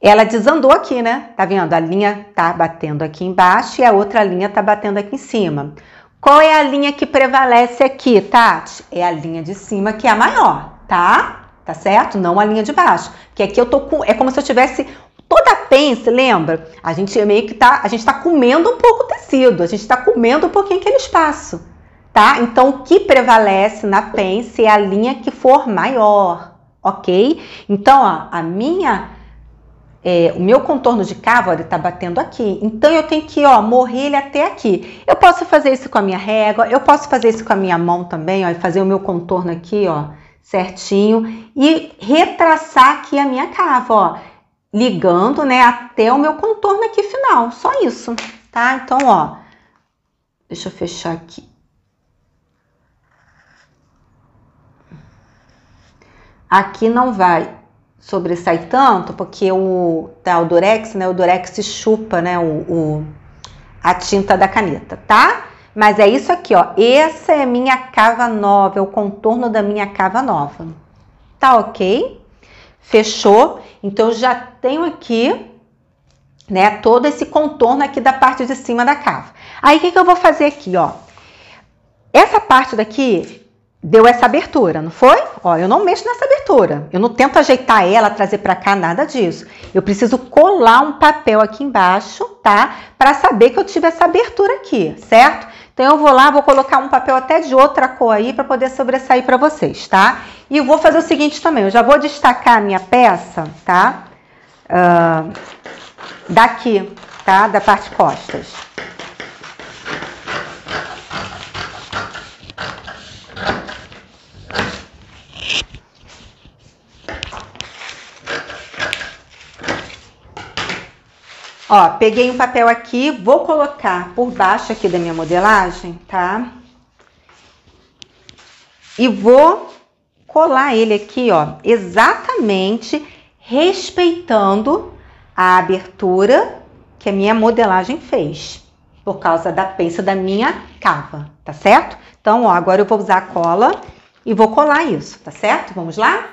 Ela desandou aqui, né? Tá vendo? A linha tá batendo aqui embaixo e a outra linha tá batendo aqui em cima. Qual é a linha que prevalece aqui, Tati? É a linha de cima que é a maior, tá? Tá certo? Não a linha de baixo. Porque aqui eu tô com... É como se eu tivesse... Toda a pence, lembra? A gente meio que tá... A gente tá comendo um pouco o tecido. A gente tá comendo um pouquinho aquele espaço, tá? Então, o que prevalece na pence é a linha que for maior, ok? Então, ó, o meu contorno de cava, ó, ele tá batendo aqui. Então, eu tenho que, ó, morrer ele até aqui. Eu posso fazer isso com a minha régua, eu posso fazer isso com a minha mão também, ó, e fazer o meu contorno aqui, ó, certinho. E retraçar aqui a minha cava, ó, ligando, né, até o meu contorno aqui final. Só isso, tá? Então, ó, deixa eu fechar aqui. Aqui não vai sobressair tanto, porque o Durex, né? O Durex se chupa, né? A tinta da caneta, tá? Mas é isso aqui, ó. Essa é minha cava nova, é o contorno da minha cava nova. Tá ok? Fechou? Então, eu já tenho aqui, né? Todo esse contorno aqui da parte de cima da cava. Aí, o que eu vou fazer aqui, ó? Essa parte daqui... Deu essa abertura, não foi? Ó, eu não mexo nessa abertura. Eu não tento ajeitar ela, trazer pra cá, nada disso. Eu preciso colar um papel aqui embaixo, tá? Pra saber que eu tive essa abertura aqui, certo? Então, eu vou lá, vou colocar um papel até de outra cor aí pra poder sobressair pra vocês, tá? E eu vou fazer o seguinte também. Eu já vou destacar a minha peça, tá? Daqui, tá? Da parte costas. Ó, peguei um papel aqui, vou colocar por baixo aqui da minha modelagem, tá? E vou colar ele aqui, ó, exatamente respeitando a abertura que a minha modelagem fez, por causa da peça da minha cava, tá certo? Então, ó, agora eu vou usar a cola e vou colar isso, tá certo? Vamos lá?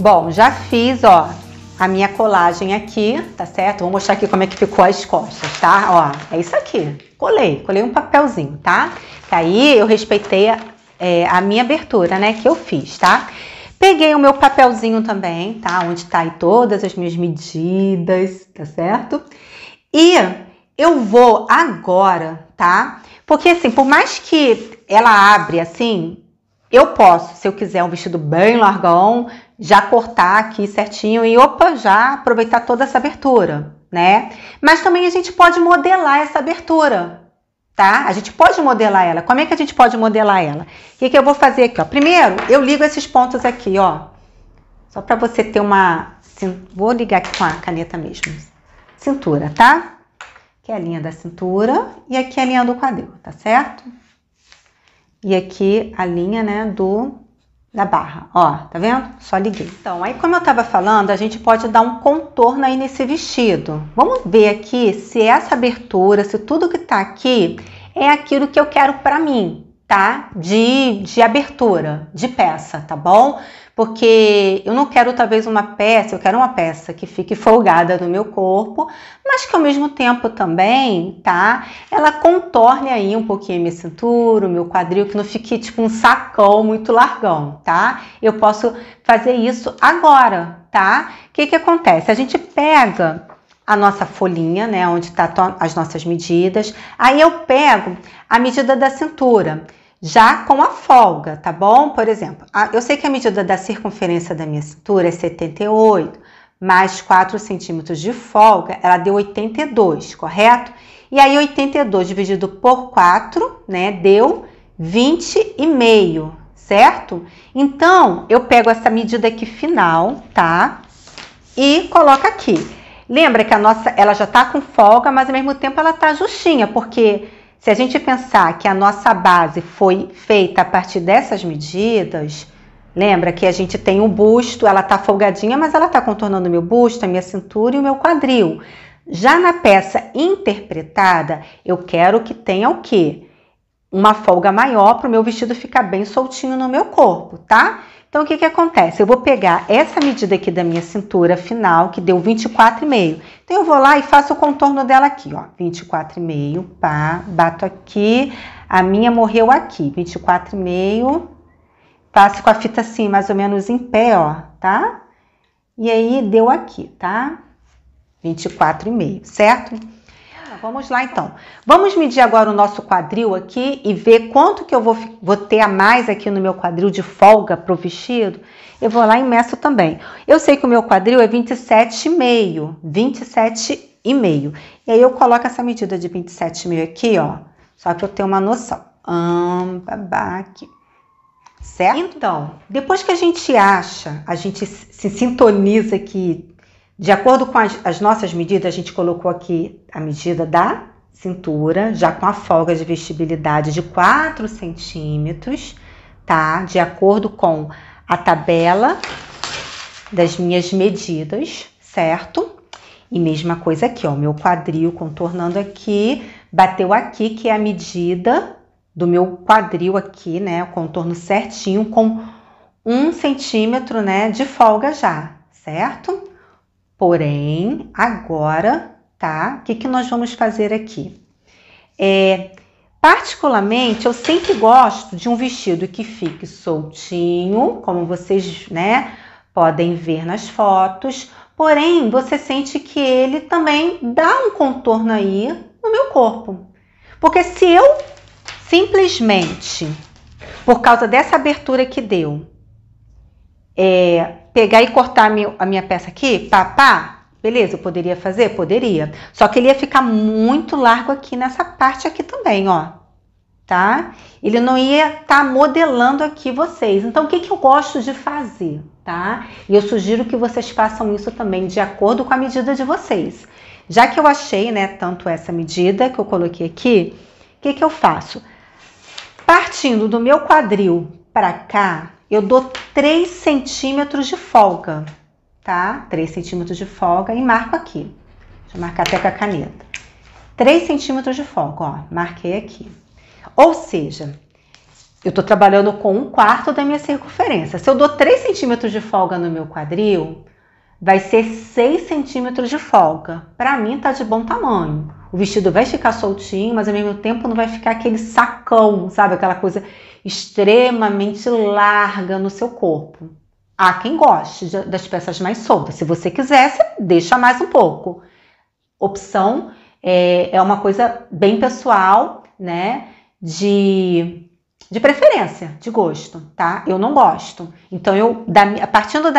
Bom, já fiz, ó, a minha colagem aqui, tá certo? Vou mostrar aqui como é que ficou as costas, tá? Ó, é isso aqui. Colei um papelzinho, tá? Que aí eu respeitei a minha abertura, né, que eu fiz, tá? Peguei o meu papelzinho também, tá? Onde tá aí todas as minhas medidas, tá certo? E eu vou agora, tá? Porque assim, por mais que ela abre assim, eu posso, se eu quiser um vestido bem largão, já cortar aqui certinho e, opa, já aproveitar toda essa abertura, né? Mas também a gente pode modelar essa abertura, tá? A gente pode modelar ela. Como é que a gente pode modelar ela? O que eu vou fazer aqui, ó? Primeiro, eu ligo esses pontos aqui, ó. Só para você ter uma... Vou ligar aqui com a caneta mesmo. Cintura, tá? Aqui é a linha da cintura e aqui é a linha do quadril, tá certo? E aqui a linha, né, da barra, ó, tá vendo? Só liguei. Então, aí como eu tava falando, a gente pode dar um contorno aí nesse vestido. Vamos ver aqui se essa abertura, se tudo que tá aqui é aquilo que eu quero pra mim, tá? De abertura, de peça, tá bom? Porque eu não quero talvez uma peça, eu quero uma peça que fique folgada no meu corpo, mas que ao mesmo tempo também, tá? Ela contorne aí um pouquinho a minha cintura, o meu quadril, que não fique tipo um sacão muito largão, tá? Eu posso fazer isso agora, tá? O que acontece? A gente pega a nossa folhinha, né? Onde tá as nossas medidas, aí eu pego a medida da cintura, já com a folga, tá bom? Por exemplo, eu sei que a medida da circunferência da minha cintura é 78, mais 4 centímetros de folga, ela deu 82, correto? E aí 82 dividido por 4, né, deu 20,5, certo? Então, eu pego essa medida aqui final, tá? E coloco aqui. Lembra que a nossa, ela já tá com folga, mas ao mesmo tempo ela tá justinha, porque... Se a gente pensar que a nossa base foi feita a partir dessas medidas, lembra que a gente tem o busto, ela tá folgadinha, mas ela tá contornando o meu busto, a minha cintura e o meu quadril. Já na peça interpretada, eu quero que tenha o quê? Uma folga maior para o meu vestido ficar bem soltinho no meu corpo, tá? Então, o que acontece? Eu vou pegar essa medida aqui da minha cintura final, que deu 24,5. Então, eu vou lá e faço o contorno dela aqui, ó. 24,5, pá, bato aqui, a minha morreu aqui, 24,5. Passo com a fita assim, mais ou menos em pé, ó, tá? E aí, deu aqui, tá? 24,5, certo? Vamos lá, então. Vamos medir agora o nosso quadril aqui e ver quanto que eu vou ter a mais aqui no meu quadril de folga para o vestido. Eu vou lá e meço também. Eu sei que o meu quadril é 27,5. 27,5. E aí eu coloco essa medida de 27,5 aqui, ó. Só para eu ter uma noção. Aqui. Certo? Então, depois que a gente se sintoniza aqui. De acordo com as nossas medidas, a gente colocou aqui a medida da cintura, já com a folga de vestibilidade de 4 centímetros, tá? De acordo com a tabela das minhas medidas, certo? E mesma coisa aqui, ó, meu quadril contornando aqui, bateu aqui, que é a medida do meu quadril aqui, né? O contorno certinho com 1 centímetro, né, de folga já, certo? Porém, agora, tá? O que nós vamos fazer aqui? Particularmente, eu sempre gosto de um vestido que fique soltinho, como vocês, né, podem ver nas fotos. Porém, você sente que ele também dá um contorno aí no meu corpo. Porque se eu simplesmente, por causa dessa abertura que deu, pegar e cortar a minha peça aqui, pá, beleza, eu poderia fazer? Poderia. Só que ele ia ficar muito largo aqui nessa parte aqui também, ó. tá? Ele não ia estar modelando aqui vocês. Então, o que que eu gosto de fazer, tá? E eu sugiro que vocês façam isso também de acordo com a medida de vocês. Já que eu achei, né, tanto essa medida que eu coloquei aqui, o que que eu faço? Partindo do meu quadril para cá, eu dou 3 centímetros de folga, tá? 3 centímetros de folga e marco aqui. Deixa eu marcar até com a caneta. 3 centímetros de folga, ó, marquei aqui. Ou seja, eu tô trabalhando com 1/4 da minha circunferência. Se eu dou 3 centímetros de folga no meu quadril, vai ser 6 centímetros de folga. Pra mim tá de bom tamanho. O vestido vai ficar soltinho, mas ao mesmo tempo não vai ficar aquele sacão, sabe? Aquela coisa extremamente larga no seu corpo. Há quem goste das peças mais soltas. Se você quiser, você deixa mais um pouco. Opção é uma coisa bem pessoal, né? De preferência, de gosto, tá? Eu não gosto. Então, partindo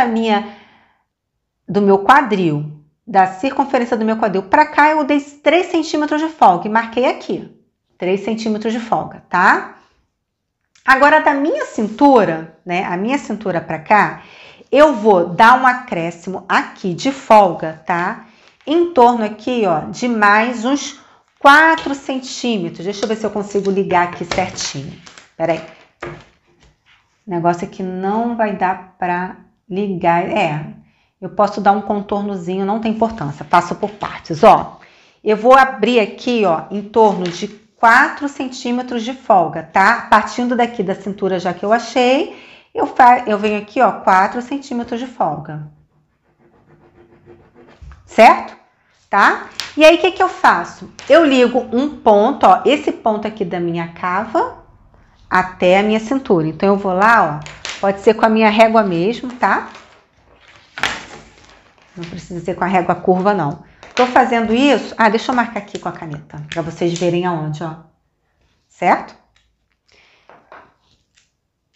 do meu quadril, da circunferência do meu quadril para cá, eu dei 3 centímetros de folga e marquei aqui. 3 centímetros de folga, tá? Agora, da minha cintura, né? A minha cintura para cá, eu vou dar um acréscimo aqui de folga, tá? Em torno aqui, ó, de mais uns 4 centímetros. Deixa eu ver se eu consigo ligar aqui certinho. Peraí. O negócio aqui não vai dar para ligar. Eu posso dar um contornozinho, não tem importância. Passo por partes, ó. Eu vou abrir aqui, ó, em torno de 4 centímetros de folga, tá? Partindo daqui da cintura já que eu achei, eu venho aqui, ó, 4 centímetros de folga. Certo? Tá? E aí, o que que eu faço? Eu ligo um ponto, ó, esse ponto aqui da minha cava até a minha cintura. Então, eu vou lá, ó, pode ser com a minha régua mesmo, tá? Não precisa ser com a régua curva, não. Tô fazendo isso... deixa eu marcar aqui com a caneta, pra vocês verem aonde, ó. Certo?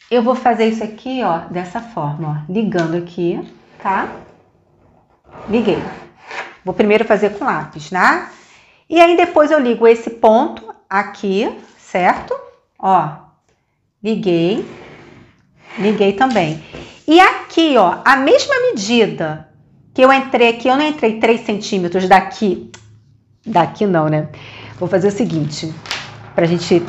Eu vou fazer isso aqui, ó, dessa forma, ó. Ligando aqui, tá? Liguei. Vou primeiro fazer com lápis, né? E aí, depois eu ligo esse ponto aqui, certo? Ó, liguei. Liguei também. E aqui, ó, a mesma medida que eu entrei aqui, eu não entrei 3 centímetros daqui. Daqui não, né? Vou fazer o seguinte, pra gente...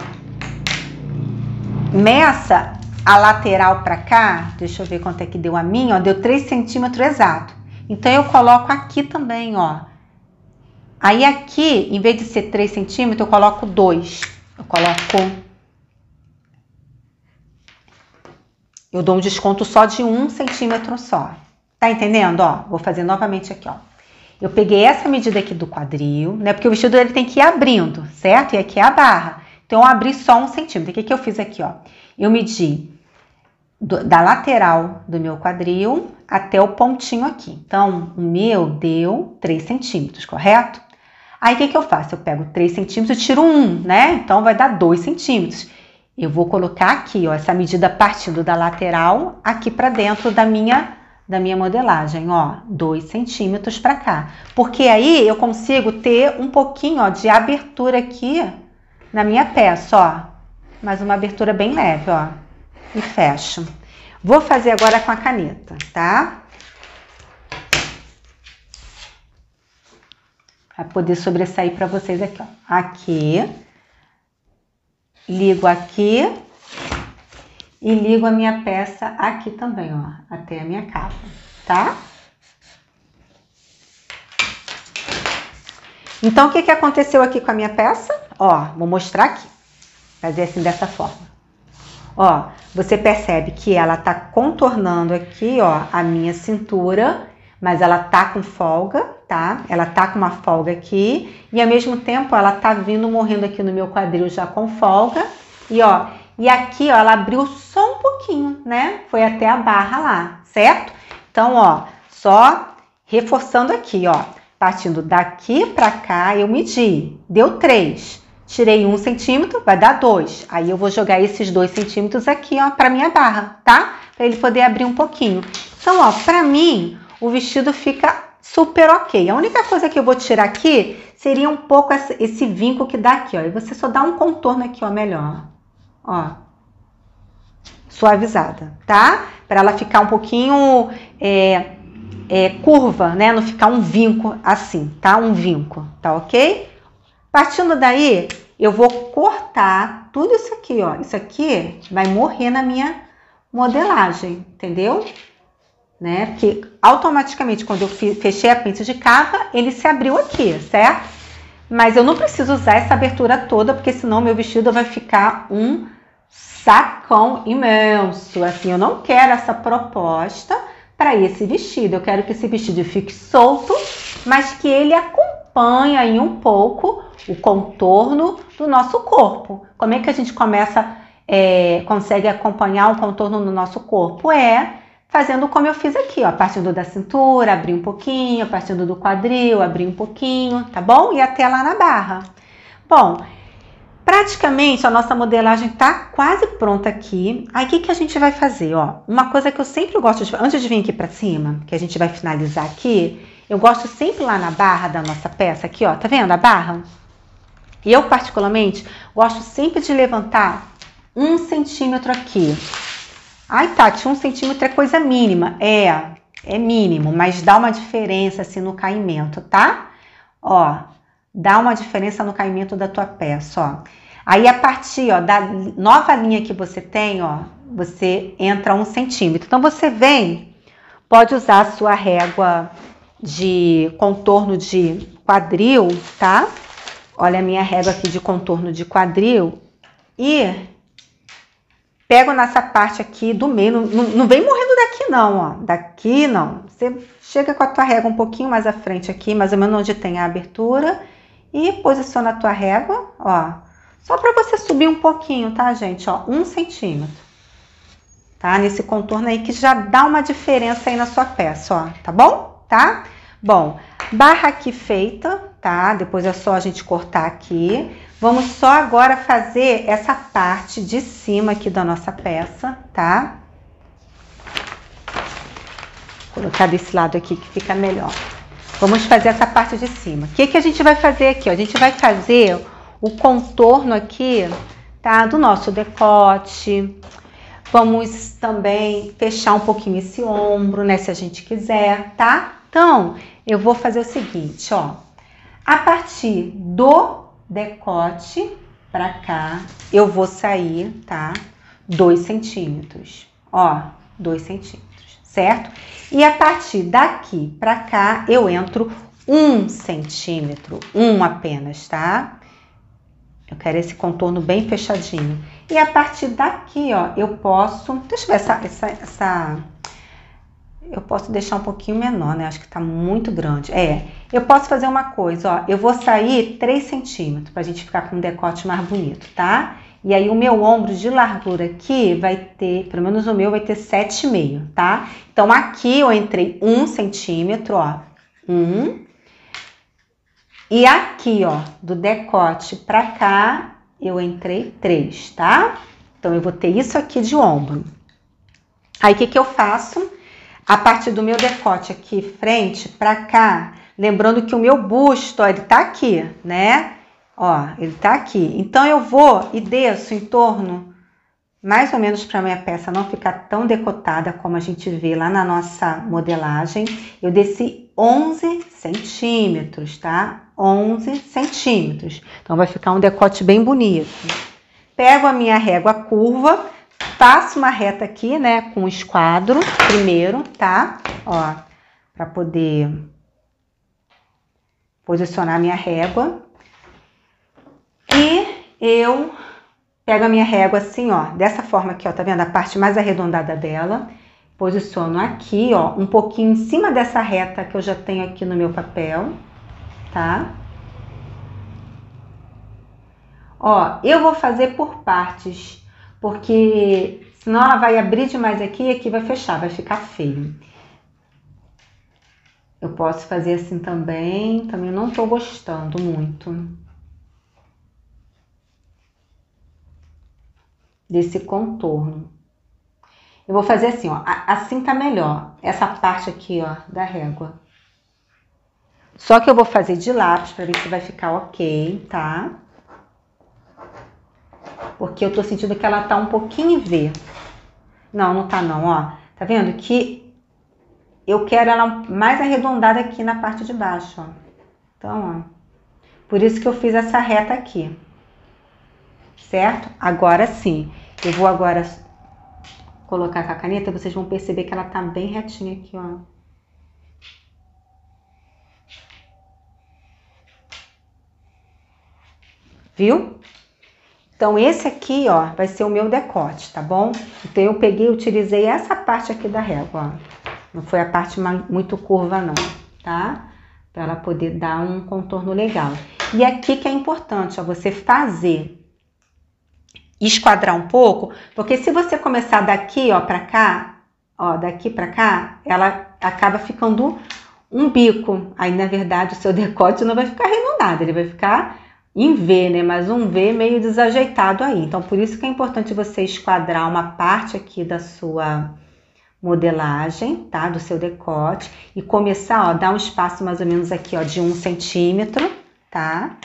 Meça a lateral pra cá, deixa eu ver quanto é que deu a minha, ó, deu 3 centímetros exato. Então, eu coloco aqui também, ó. Aí, aqui, em vez de ser 3 centímetros, eu coloco 2. Eu dou um desconto só de 1 centímetro só. Tá entendendo? Ó, vou fazer novamente aqui, ó. Eu peguei essa medida aqui do quadril, né? Porque o vestido ele tem que ir abrindo, certo? E aqui é a barra. Então, eu abri só 1 centímetro. O que que eu fiz aqui, ó? Eu medi da lateral do meu quadril até o pontinho aqui. Então, o meu deu 3 centímetros, correto? Aí, o que que eu faço? Eu pego 3 centímetros e tiro 1, né? Então, vai dar 2 centímetros. Eu vou colocar aqui, ó, essa medida partindo da lateral aqui para dentro da minha modelagem, ó, 2 centímetros para cá. Porque aí eu consigo ter um pouquinho, ó, de abertura aqui na minha peça, ó. Mas uma abertura bem leve, ó. E fecho. Vou fazer agora com a caneta, tá? Para poder sobressair para vocês aqui, ó. Aqui. Ligo aqui. E ligo a minha peça aqui também, ó. Até a minha capa, tá? Então, o que que aconteceu aqui com a minha peça? Ó, vou mostrar aqui. Fazer assim, dessa forma. Ó, você percebe que ela tá contornando aqui, ó, a minha cintura, mas ela tá com folga, tá? Ela tá com uma folga aqui e ao mesmo tempo ela tá vindo morrendo aqui no meu quadril já com folga. E ó, e aqui, ó, ela abriu só um pouquinho, né? Foi até a barra lá, certo? Então, ó, só reforçando aqui, ó, partindo daqui pra cá, eu medi, deu 3. Tirei 1 centímetro, vai dar 2. Aí eu vou jogar esses 2 centímetros aqui, ó, pra minha barra, tá? Pra ele poder abrir um pouquinho. Então, ó, pra mim, o vestido fica super ok. A única coisa que eu vou tirar aqui seria um pouco esse vinco que dá aqui, ó. E você só dá um contorno aqui, ó, melhor. ó, suavizada, tá? Para ela ficar um pouquinho curva, né? Não ficar um vinco assim, tá? Um vinco, tá ok? Partindo daí, eu vou cortar tudo isso aqui, ó. Isso aqui vai morrer na minha modelagem, entendeu? Né? Porque automaticamente, quando eu fechei a pence de cava, ele se abriu aqui, certo? Mas eu não preciso usar essa abertura toda, porque senão meu vestido vai ficar um sacão imenso. Assim, eu não quero essa proposta para esse vestido. Eu quero que esse vestido fique solto, mas que ele acompanhe aí um pouco o contorno do nosso corpo. Como é que a gente consegue acompanhar o contorno do nosso corpo? Fazendo como eu fiz aqui, ó, partindo da cintura, abrir um pouquinho, partindo do quadril, abrir um pouquinho, tá bom? E até lá na barra. Bom, praticamente a nossa modelagem tá quase pronta aqui. Aí o que a gente vai fazer, ó? Uma coisa que eu sempre gosto de, antes de vir aqui pra cima, que a gente vai finalizar aqui, eu gosto sempre lá na barra da nossa peça aqui, ó, tá vendo a barra? E eu particularmente gosto sempre de levantar 1 centímetro aqui. Ai, Tati, 1 centímetro é coisa mínima. É mínimo, mas dá uma diferença assim no caimento, tá? Ó, dá uma diferença no caimento da tua peça, ó. Aí, a partir, ó, da nova linha que você tem, ó, você entra 1 centímetro. Então, você pode usar a sua régua de contorno de quadril, tá? Olha a minha régua aqui de contorno de quadril e pego nessa parte aqui do meio, não vem morrendo daqui não, ó, daqui não. Você chega com a tua régua um pouquinho mais à frente aqui, mais ou menos onde tem a abertura, e posiciona a tua régua, ó, só para você subir um pouquinho, tá, gente, ó, 1 centímetro, tá, nesse contorno aí que já dá uma diferença aí na sua peça, ó, tá bom? Tá? Bom, barra aqui feita, tá, depois é só a gente cortar aqui. Vamos só agora fazer essa parte de cima aqui da nossa peça, tá? Vou colocar desse lado aqui que fica melhor. Vamos fazer essa parte de cima. O que a gente vai fazer aqui? Ó? A gente vai fazer o contorno aqui, tá? Do nosso decote. Vamos também fechar um pouquinho esse ombro, né? Se a gente quiser, tá? Então, eu vou fazer o seguinte, ó. A partir do decote pra cá, eu vou sair, tá? 2 centímetros, ó, 2 centímetros, certo? E a partir daqui pra cá, eu entro 1 centímetro, apenas, tá? Eu quero esse contorno bem fechadinho. E a partir daqui, ó, eu posso, deixa eu ver eu posso deixar um pouquinho menor, né? Acho que tá muito grande. Eu posso fazer uma coisa, ó. Eu vou sair 3 centímetros pra gente ficar com um decote mais bonito, tá? E aí o meu ombro de largura aqui vai ter, pelo menos o meu vai ter 7,5, tá? Então aqui eu entrei 1 centímetro, ó. 1. E aqui, ó, do decote pra cá, eu entrei 3, tá? Então eu vou ter isso aqui de ombro. Aí o que eu faço? A partir do meu decote aqui, frente pra cá, lembrando que o meu busto, ó, ele tá aqui, né? Ó, ele tá aqui. Então, eu vou e desço em torno, mais ou menos pra minha peça não ficar tão decotada como a gente vê lá na nossa modelagem. Eu desci 11 centímetros, tá? 11 centímetros. Então, vai ficar um decote bem bonito. Pego a minha régua curva, faço uma reta aqui, né, com o esquadro primeiro, tá? Ó, pra poder posicionar a minha régua. E eu pego a minha régua assim, ó, dessa forma aqui, ó, tá vendo? A parte mais arredondada dela. Posiciono aqui, ó, um pouquinho em cima dessa reta que eu já tenho aqui no meu papel, tá? Ó, eu vou fazer por partes, porque senão ela vai abrir demais aqui e aqui vai fechar, vai ficar feio. Eu posso fazer assim também não tô gostando muito desse contorno. Eu vou fazer assim, ó, assim tá melhor, essa parte aqui, ó, da régua. Só que eu vou fazer de lápis pra ver se vai ficar ok, tá? porque eu tô sentindo que ela tá um pouquinho V. Não, não tá não, ó. Tá vendo que eu quero ela mais arredondada aqui na parte de baixo, ó. Então, ó. Por isso que eu fiz essa reta aqui. Certo? Agora sim. Eu vou agora colocar com a caneta, vocês vão perceber que ela tá bem retinha aqui, ó. Viu? Então, esse aqui, ó, vai ser o meu decote, tá bom? Então, eu peguei e utilizei essa parte aqui da régua, ó. Não foi a parte muito curva, não, tá? Para ela poder dar um contorno legal. E aqui que é importante, ó, você fazer, esquadrar um pouco, porque se você começar daqui, ó, pra cá, ó, daqui pra cá, ela acaba ficando um bico. Aí, na verdade, o seu decote não vai ficar arredondado, ele vai ficar em V, né? Mas um V meio desajeitado aí. Então, por isso que é importante você esquadrar uma parte aqui da sua modelagem, tá? Do seu decote. E começar, ó, dar um espaço mais ou menos aqui, ó, de 1 centímetro, tá?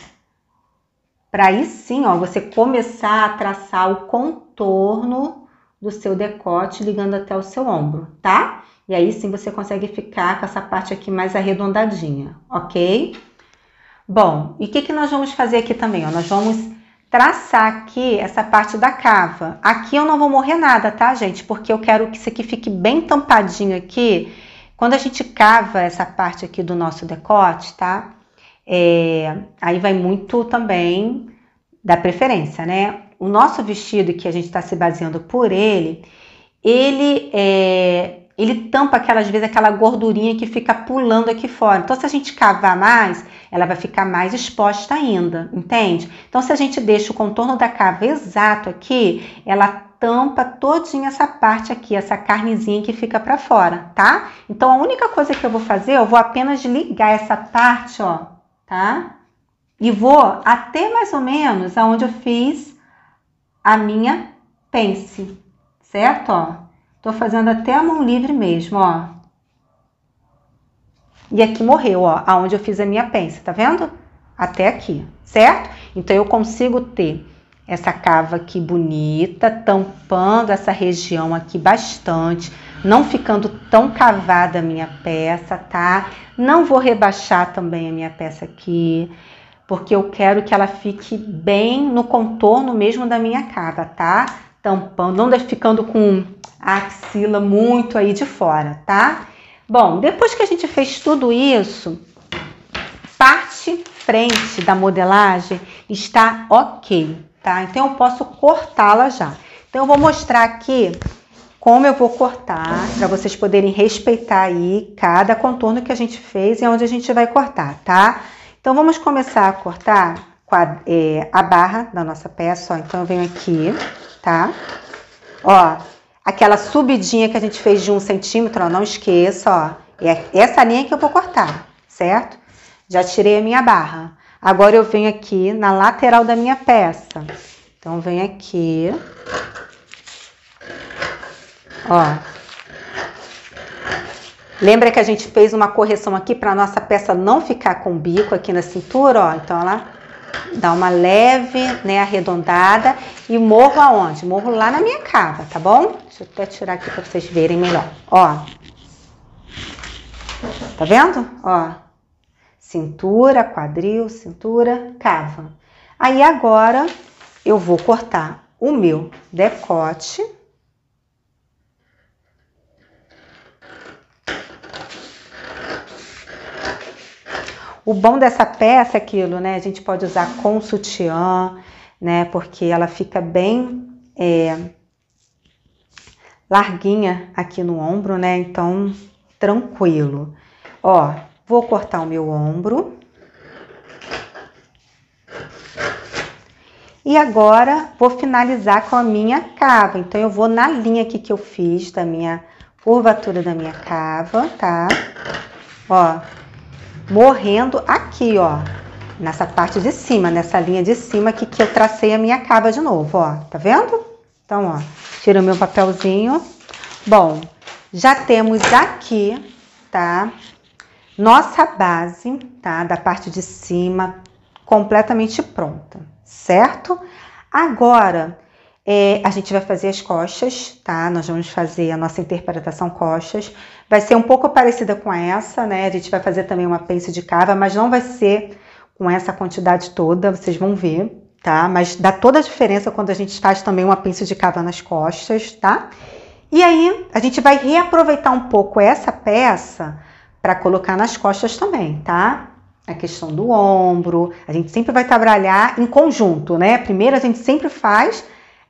Para aí sim, ó, você começar a traçar o contorno do seu decote ligando até o seu ombro, tá? E aí sim você consegue ficar com essa parte aqui mais arredondadinha, ok? Bom, e o que nós vamos fazer aqui também, ó? Nós vamos traçar aqui essa parte da cava. Aqui eu não vou morrer nada, tá, gente? Porque eu quero que isso aqui fique bem tampadinho aqui. Quando a gente cava essa parte aqui do nosso decote, tá? Aí vai muito também da preferência, né? O nosso vestido, que a gente está se baseando por ele tampa às vezes aquela gordurinha que fica pulando aqui fora. Então, se a gente cavar mais, ela vai ficar mais exposta ainda, entende? Então, se a gente deixa o contorno da cava exato aqui, ela tampa todinha essa parte aqui, essa carnezinha que fica para fora, tá? Então, a única coisa que eu vou fazer, eu vou apenas ligar essa parte, ó, tá? E vou até mais ou menos aonde eu fiz a minha pence, certo? Ó. Tô fazendo até a mão livre mesmo, ó. E aqui morreu, ó, aonde eu fiz a minha pence, tá vendo? Até aqui, certo? Então, eu consigo ter essa cava aqui bonita, tampando essa região aqui bastante, não ficando tão cavada a minha peça, tá? Não vou rebaixar também a minha peça aqui, porque eu quero que ela fique bem no contorno mesmo da minha cava, tá? Tampando, não ficando com a axila muito aí de fora, tá? Bom, depois que a gente fez tudo isso, parte frente da modelagem está ok, tá? Então, eu posso cortá-la já. Então, eu vou mostrar aqui como eu vou cortar, para vocês poderem respeitar aí cada contorno que a gente fez e onde a gente vai cortar, tá? Então, vamos começar a cortar com a barra da nossa peça, ó. Então, eu venho aqui, tá? Ó, aquela subidinha que a gente fez de 1 centímetro, ó, não esqueça, ó. É essa linha que eu vou cortar, certo? Já tirei a minha barra. Agora, eu venho aqui na lateral da minha peça. Então, eu venho aqui. Ó. Lembra que a gente fez uma correção aqui para nossa peça não ficar com bico aqui na cintura, ó. Então, ela dá uma leve, né, arredondada e morro aonde? Morro lá na minha cava, tá bom? Deixa eu até tirar aqui para vocês verem melhor, ó. Tá vendo? Ó. Cintura, quadril, cintura, cava. Aí, agora, eu vou cortar o meu decote. O bom dessa peça é aquilo, né? A gente pode usar com sutiã, né? Porque ela fica bem larguinha aqui no ombro, né? Então, tranquilo. Ó, vou cortar o meu ombro. E agora, vou finalizar com a minha cava. Então, eu vou na linha aqui que eu fiz da minha curvatura da minha cava, tá? Ó. Morrendo aqui, ó, nessa parte de cima, nessa linha de cima aqui que eu tracei a minha cava de novo, ó, tá vendo? Então, ó, tiro o meu papelzinho. Bom, já temos aqui, tá, nossa base, tá, da parte de cima completamente pronta, certo? Agora, a gente vai fazer as costas, tá? Nós vamos fazer a nossa interpretação costas. Vai ser um pouco parecida com essa, né? A gente vai fazer também uma pence de cava, mas não vai ser com essa quantidade toda, vocês vão ver, tá? Mas dá toda a diferença quando a gente faz também uma pence de cava nas costas, tá? E aí, a gente vai reaproveitar um pouco essa peça para colocar nas costas também, tá? A questão do ombro, a gente sempre vai trabalhar em conjunto, né? Primeiro a gente sempre faz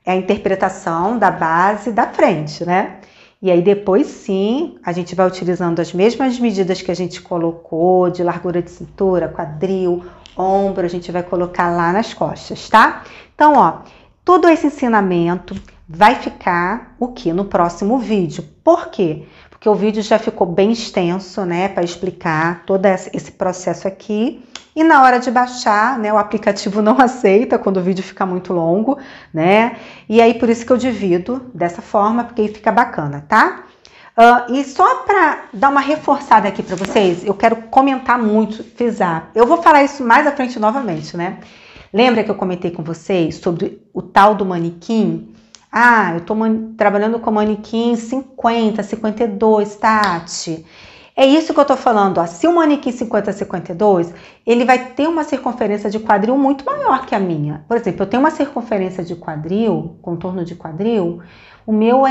a interpretação da base da frente, né? E aí depois sim, a gente vai utilizando as mesmas medidas que a gente colocou, de largura de cintura, quadril, ombro, a gente vai colocar lá nas costas, tá? Então, ó, todo esse ensinamento vai ficar o que no próximo vídeo. Por quê? Porque o vídeo já ficou bem extenso, né, para explicar todo esse processo aqui. E na hora de baixar, né, o aplicativo não aceita quando o vídeo fica muito longo, né? E aí por isso que eu divido dessa forma, porque aí fica bacana, tá? E só para dar uma reforçada aqui para vocês, eu quero comentar muito, frisar. Eu vou falar isso mais à frente novamente, né? Lembra que eu comentei com vocês sobre o tal do manequim? Ah, eu tô trabalhando com manequim 50, 52, Tati. É isso que eu tô falando, ó. Se o manequim 50, 52, ele vai ter uma circunferência de quadril muito maior que a minha. Por exemplo, eu tenho uma circunferência de quadril, contorno de quadril, o meu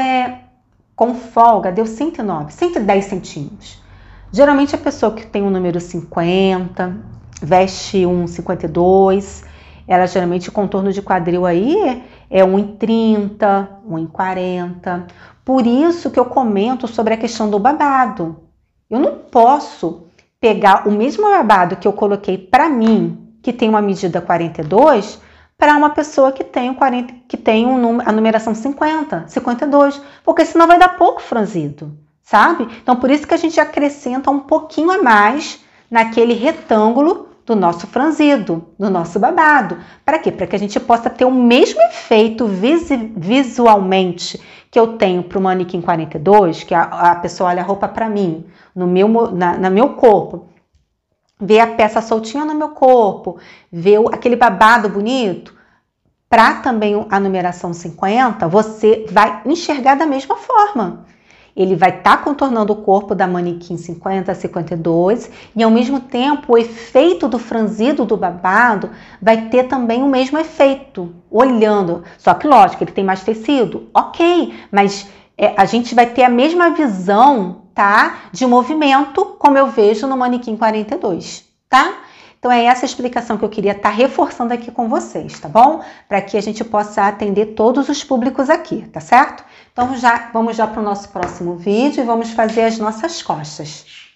com folga, deu 109, 110 centímetros. Geralmente a pessoa que tem o número 50, veste um 52, ela geralmente o contorno de quadril aí é 1,30, 1,40. Por isso que eu comento sobre a questão do babado. Eu não posso pegar o mesmo babado que eu coloquei para mim, que tem uma medida 42, para uma pessoa que tem, a numeração 50, 52, porque senão vai dar pouco franzido, sabe? Então, por isso que a gente acrescenta um pouquinho a mais naquele retângulo do nosso franzido, do nosso babado. Para quê? Para que a gente possa ter o mesmo efeito visualmente que eu tenho para o manequim 42, que a pessoa olha a roupa para mim, no meu corpo, vê a peça soltinha no meu corpo, vê aquele babado bonito. Para também a numeração 50, você vai enxergar da mesma forma. Ele vai estar contornando o corpo da manequim 50 a 52 e, ao mesmo tempo, o efeito do franzido do babado vai ter também o mesmo efeito, olhando. Só que, lógico, ele tem mais tecido, ok, mas a gente vai ter a mesma visão, tá, de movimento, como eu vejo no manequim 42, tá? Então, é essa explicação que eu queria estar reforçando aqui com vocês, tá bom? Para que a gente possa atender todos os públicos aqui, tá certo? Então, vamos já para o nosso próximo vídeo e vamos fazer as nossas costas.